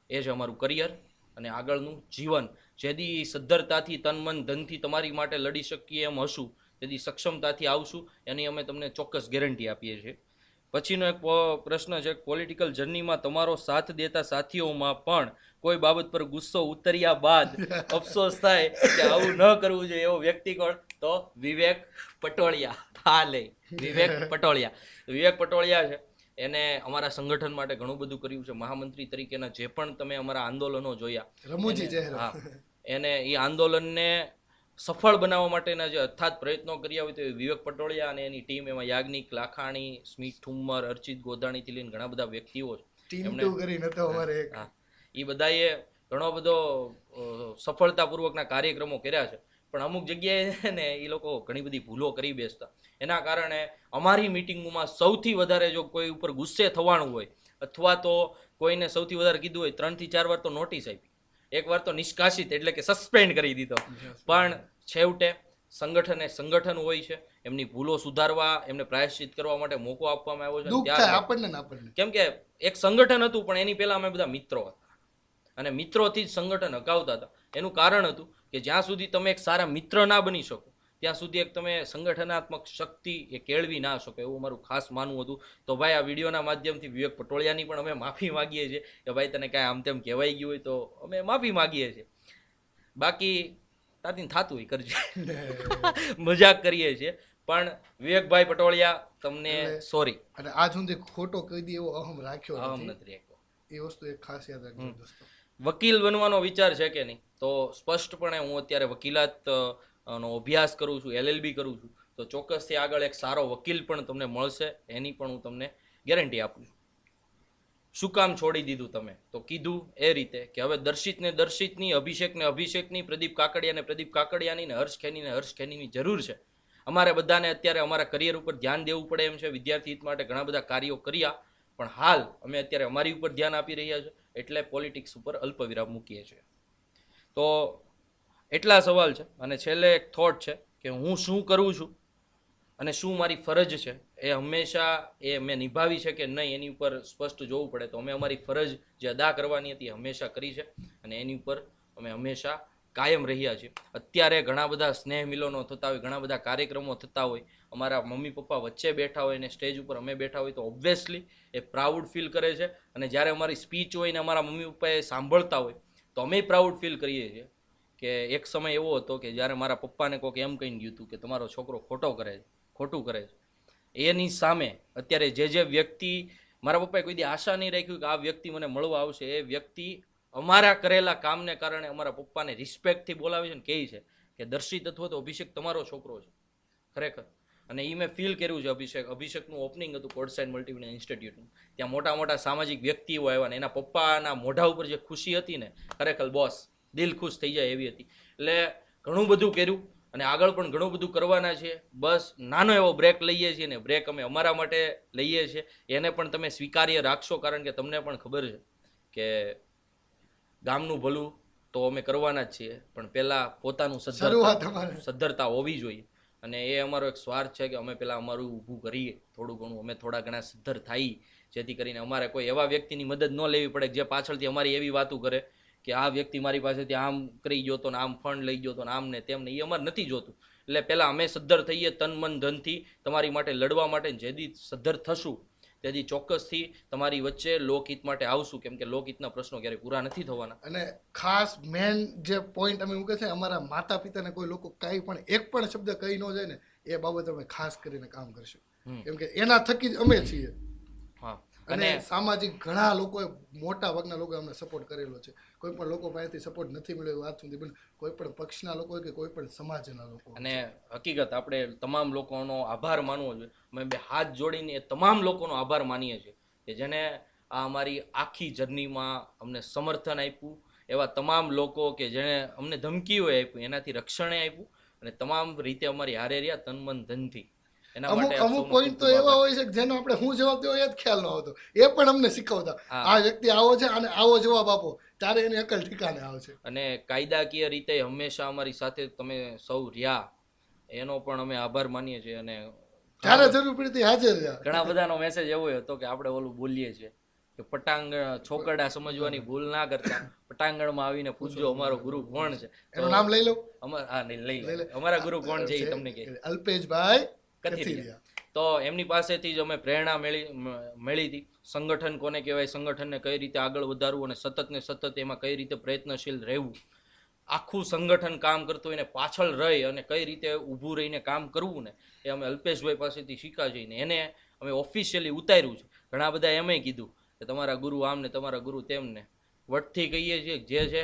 એ છે અમારું કરિયર અને આગળનું જીવન. જેથી સદ્ધરતાથી તન મન ધનથી તમારી માટે લડી શકીએ એમ હશું, જેથી સક્ષમતાથી આવશું, એની અમે તમને ચોક્કસ ગેરંટી આપીએ છીએ. પછીનો એક પ્રશ્ન છે, પોલિટિકલ જર્નીમાં તમારો સાથ દેતા સાથીઓમાં પણ કોઈ બાબત પર ગુસ્સો ઉતર્યા બાદ અફસોસ થાય કે આવું ન કરવું જોઈએ એવો વ્યક્તિ કોણ? તો વિવેક પટોળિયા. હા લે, વિવેક પટોળિયા. વિવેક પટોળિયા છે, એને અમારા સંગઠન માટે ઘણું બધું કર્યું છે. મહામંત્રી તરીકેના જે પણ તમે અમારા આંદોલનો જોયા, રમૂજી ચહેરો. હા, એને એ આંદોલનને સફળ બનાવવા માટેના જે અથાત પ્રયત્નો કર્યા હોય તો એ વિવેક પટોળિયા અને એની ટીમ, એમાં યાજ્ઞિક લાખાણી, સ્મિત ઠુમ્મર, અર્ચિત ગોધાણીથી લઈને ઘણા બધા વ્યક્તિઓ છે. ટીમ કરીને તો અમારે એક એ બધાએ ઘણો બધો સફળતાપૂર્વકના કાર્યક્રમો કર્યા છે. પણ અમુક જગ્યાએ ને એ લોકો ઘણી બધી ભૂલો કરી બેસતા. એના કારણે અમારી મિટિંગોમાં સૌથી વધારે જો કોઈ ઉપર ગુસ્સે થવાનું હોય અથવા તો કોઈને સૌથી વધારે કીધું હોય, 3 થી 4 વાર તો નોટિસ આપી, એકવાર તો નિષ્કાસિત એટલે કે સસ્પેન્ડ કરી દીધો. પણ છેવટે સંગઠન હોય છે, એમની ભૂલો સુધારવા, એમને પ્રાયશ્ચિત કરવા માટે મોકો આપવામાં આવ્યો છે. આપણને કેમ કે એક સંગઠન હતું, પણ એની પહેલા અમે બધા મિત્રો હતા અને મિત્રોથી જ સંગઠન હકાવતા હતા. એનું કારણ હતું કે જ્યાં સુધી તમે એક સારા મિત્ર ના બની શકો ત્યાં સુધી એક તમે સંગઠનાત્મક શક્તિ એ કેળવી ના શકો, એવું મારું ખાસ માનવું હતું. તો ભાઈ, આ વિડીયોના માધ્યમથી વિવેક પટોળિયાની પણ અમે માફી માગીએ છીએ કે ભાઈ તને કાંઈ આમ તેમ કહેવાઈ ગયું હોય તો અમે માફી માગીએ છીએ. બાકી તાતીને થાતું હોય કરજે, મજાક કરીએ છીએ. પણ વિવેકભાઈ પટોળિયા, તમને સોરી. અને આજ સુધી ખોટો કહી દે એવો અહમ રાખ્યો નથી રાખ્યો. એ વસ્તુ એક ખાસ યાદ રાખજો દોસ્તો. વકીલ બનવાનો વિચાર છે કે નહીં? તો સ્પષ્ટપણે હું અત્યારે વકીલાત નો અભ્યાસ કરું છું, LLB કરું છું, તો ચોક્કસથી આગળ એક સારો વકીલ પણ તમને મળશે, એની પણ હું તમને ગેરંટી આપું છું. શું કામ છોડી દીધું તમે? તો કીધું એ રીતે કે હવે દર્શિતને દર્શિતની, અભિષેકને અભિષેકની, પ્રદીપ કાકડિયાને પ્રદીપ કાકડિયાની ને હર્ષ ખેનીને હર્ષ ખેનીની જરૂર છે. અમારે બધાને અત્યારે અમારા કરિયર ઉપર ધ્યાન દેવું પડે એમ છે. વિદ્યાર્થી હિત માટે ઘણા બધા કાર્યો કર્યા, પણ હાલ અમે અત્યારે અમારી ઉપર ધ્યાન આપી રહ્યા છે, એટલે પોલિટિક્સ ઉપર અલ્પવિરામ મૂકીએ છીએ. તો એટલા સવાલ છે. અને છેલ્લે એક થોટ છે કે હું શું કરું છું અને શું મારી ફરજ છે, એ હંમેશા એ મેં નિભાવી છે કે નહીં એની ઉપર સ્પષ્ટ જોવું પડે. તો અમે અમારી ફરજ જે અદા કરવાની હતી હંમેશા કરી છે અને એની ઉપર અમે હંમેશા કાયમ રહ્યા છીએ. અત્યારે ઘણા બધા સ્નેહ મિલનો થતા હોય, ઘણા બધા કાર્યક્રમો થતા હોય, અમારા મમ્મી પપ્પા વચ્ચે બેઠા હોય ને સ્ટેજ ઉપર અમે બેઠા હોય, તો ઓબ્વિયસલી એ પ્રાઉડ ફીલ કરે છે. અને જ્યારે અમારી સ્પીચ હોય ને અમારા મમ્મી પપ્પા એ સાંભળતા હોય તો અમે પ્રાઉડ ફીલ કરીએ છીએ કે એક સમય એવો હતો કે જ્યારે મારા પપ્પાને કોઈક એમ કહીને ગયું હતું કે તમારો છોકરો ખોટું કરે છે. એની સામે અત્યારે જે વ્યક્તિ, મારા પપ્પાએ કોઈ દી આશા નહીં રાખ્યું કે આ વ્યક્તિ મને મળવા આવશે, એ વ્યક્તિ અમારા કરેલા કામને કારણે અમારા પપ્પાને રિસ્પેક્ટથી બોલાવે છે ને કહે છે કે દર્શિત અથવા તો અભિષેક તમારો છોકરો છે ખરેખર. અને એ મેં ફીલ કર્યું છે. અભિષેકનું ઓપનિંગ હતું કોડસાઇન મલ્ટીમીડિયા ઇન્સ્ટિટ્યૂટનું, ત્યાં મોટા મોટા સામાજિક વ્યક્તિઓ આવ્યા ને એના પપ્પાના મોઢા ઉપર જે ખુશી હતી ને, ખરેખર બોસ દિલ ખુશ થઈ જાય એવી હતી. એટલે ઘણું બધું કર્યું અને આગળ પણ ઘણું બધું કરવાના છે. બસ નાનો એવો બ્રેક લઈએ છીએ ને બ્રેક અમે અમારા માટે લઈએ છીએ, એને પણ તમે સ્વીકાર્ય રાખશો, કારણ કે તમને પણ ખબર છે કે ગામનું ભલું તો અમે કરવાના જ છીએ, પણ પહેલાં પોતાનું સદ્ધરતા હોવી જોઈએ. અને એ અમારો એક સ્વાર્થ છે કે અમે પહેલાં અમારું ઊભું કરીએ થોડું ઘણું, અમે થોડા ઘણા સદ્ધર થાય, જેથી કરીને અમારે કોઈ એવા વ્યક્તિની મદદ ન લેવી પડે જે પાછળથી અમારી એવી વાતો કરે કે આ વ્યક્તિ મારી પાસેથી આમ કરી ગયો તો ને આમ ફંડ લઈ ગયો તો ને આમ ને તેમ ને. એ અમારે નથી જોતું. એટલે પહેલાં અમે સદ્ધર થઈએ તન મન ધનથી તમારી માટે લડવા માટે. જેથી સદ્ધર થશું તેથી ચોક્કસથી તમારી વચ્ચે લોકહિત માટે આવશું, કેમ કે લોકહિતના પ્રશ્નો ક્યારેય પૂરા નથી થવાના. અને ખાસ મેન જે પોઈન્ટ અમે મૂકે છે, અમારા માતા પિતાને કોઈ લોકો કાંઈ પણ એક પણ શબ્દ કહી ન જાય ને, એ બાબત અમે ખાસ કરીને કામ કરશું, કેમ કે એના થકી જ અમે છીએ. હા, અને સામાજિક ઘણા લોકોએ મોટા ભાગના લોકોએ અમને સપોર્ટ કરેલો છે. કોઈ પણ લોકો પાસેથી સપોર્ટ નથી મળ્યો એ વાત સુધી, પણ કોઈ પણ પક્ષના લોકો કે કોઈ પણ સમાજના લોકો. અને હકીકત આપણે તમામ લોકોનો આભાર માનવો જોઈએ. અમે બે હાથ જોડીને એ તમામ લોકોનો આભાર માનીએ છીએ કે જેને આ અમારી આખી જર્નીમાં અમને સમર્થન આપ્યું. એવા તમામ લોકો કે જેણે અમને ધમકીઓ આપી, એનાથી રક્ષણે આપ્યું અને તમામ રીતે અમારી હારે રહ્યા તન મન ધનથી. એના માટે અમુક પોઈન્ટ તો એવા હોય છે કે જેનો આપણે શું જવાબ દેવો એ જ ખ્યાલ ન આવતો, એ પણ અમને શીખવતા. આ વ્યક્તિ આવો છે અને આવો જવાબ આપો, ત્યારે એની અકલ ઠીકાને આવશે. અને કાયદાકીય રીતે હંમેશા અમારી સાથે તમે સૌ રહ્યા, એનો પણ અમે આભાર માનીએ છીએ. અને જ્યારે જરૂર પડતી હાજર રહ્યા. ઘણા બધાનો મેસેજ એવો હતો કે આપણે ઓલું બોલીએ છીએ કે પટાંગણ છોકરડા સમજવાની ભૂલ ના કરતા, પટાંગણમાં આવીને પૂછજો અમારો ગુરુ કોણ છે. એનું નામ લઈ લો. લઈ લે અમારા ગુરુ કોણ છે એ તમને કહે. અલ્પેશભાઈ કથિરિયા. તો એમની પાસેથી જ અમે પ્રેરણા મળી હતી. સંગઠન કોને કહેવાય, સંગઠનને કઈ રીતે આગળ વધારવું અને સતત ને સતત એમાં કઈ રીતે પ્રયત્નશીલ રહેવું, આખું સંગઠન કામ કરતું એને પાછળ રહી અને કઈ રીતે ઊભું રહીને કામ કરવું ને એ અમે અલ્પેશભાઈ પાસેથી શીખા જઈને એને અમે ઓફિશિયલી ઉતાર્યું છે. ઘણા બધા એમય કીધું કે તમારા ગુરુ આમ ને તમારા ગુરુ તેમને. વટથી કહીએ છીએ જે છે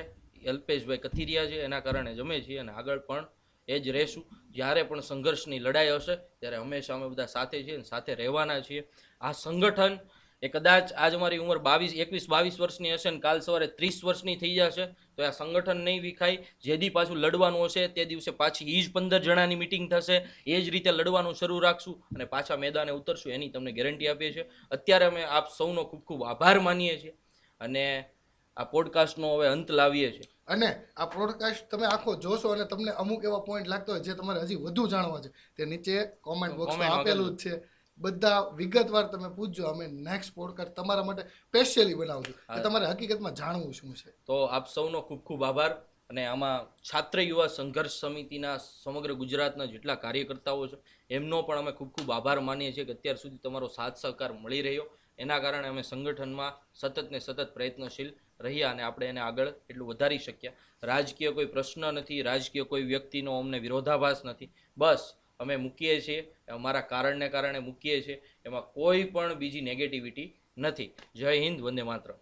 અલ્પેશભાઈ કથિરિયા છે, એના કારણે જમે છીએ અને આગળ પણ એ જ રહેશું. જ્યારે પણ સંઘર્ષની લડાઈ હશે ત્યારે હંમેશા અમે બધા સાથે છીએ અને સાથે રહેવાના છીએ. આ સંગઠન એ કદાચ આજ મારી ઉંમર 21-22 વર્ષની હશે ને કાલ સવારે 30 વર્ષની થઈ જશે તો આ સંગઠન નહીં વિખાય. જે દી પાછું લડવાનું હશે તે દિવસે પાછી એ જ 15 જણાની મિટિંગ થશે, એ જ રીતે લડવાનું શરૂ રાખશું અને પાછા મેદાને ઉતરશું, એની તમને ગેરંટી આપીએ છીએ. અત્યારે અમે આપ સૌનો ખૂબ ખૂબ આભાર માનીએ છીએ અને આ પોડકાસ્ટનો હવે અંત લાવીએ છીએ. અને આ પોડકાસ્ટ તમે આખો જોશો અને તમને અમુક એવા પોઈન્ટ લાગતો હોય જે તમારે હજી વધુ જાણવા છે, તે નીચે કોમેન્ટ બોક્સમાં આપેલું જ છે. બધા વિગતવાર તમે પૂછજો. અમે નેક્સ્ટ પોડકાસ્ટ તમારા માટે સ્પેશિયલી બનાવશું કે તમારે હકીકતમાં જાણવું શું છે. તો આપ સૌનો ખૂબ ખૂબ આભાર. અને આમાં છાત્ર યુવા સંઘર્ષ સમિતિના સમગ્ર ગુજરાતના જેટલા કાર્યકર્તાઓ છે એમનો પણ અમે ખૂબ ખૂબ આભાર માનીએ છીએ કે અત્યાર સુધી તમારો સાથ સહકાર મળી રહ્યો. એના કારણે અમે સંગઠનમાં સતત ને સતત પ્રયત્નશીલ રહ્યા અને આપણે એને આગળ એટલું વધારી શક્યા. રાજકીય કોઈ પ્રશ્ન નથી, રાજકીય કોઈ વ્યક્તિનો અમને વિરોધાભાસ નથી. બસ અમે મૂકીએ છીએ અમારા કારણને કારણે મૂકીએ છીએ, એમાં કોઈ પણ બીજી નેગેટિવિટી નથી. જય હિન્દ, વંદે માતરમ.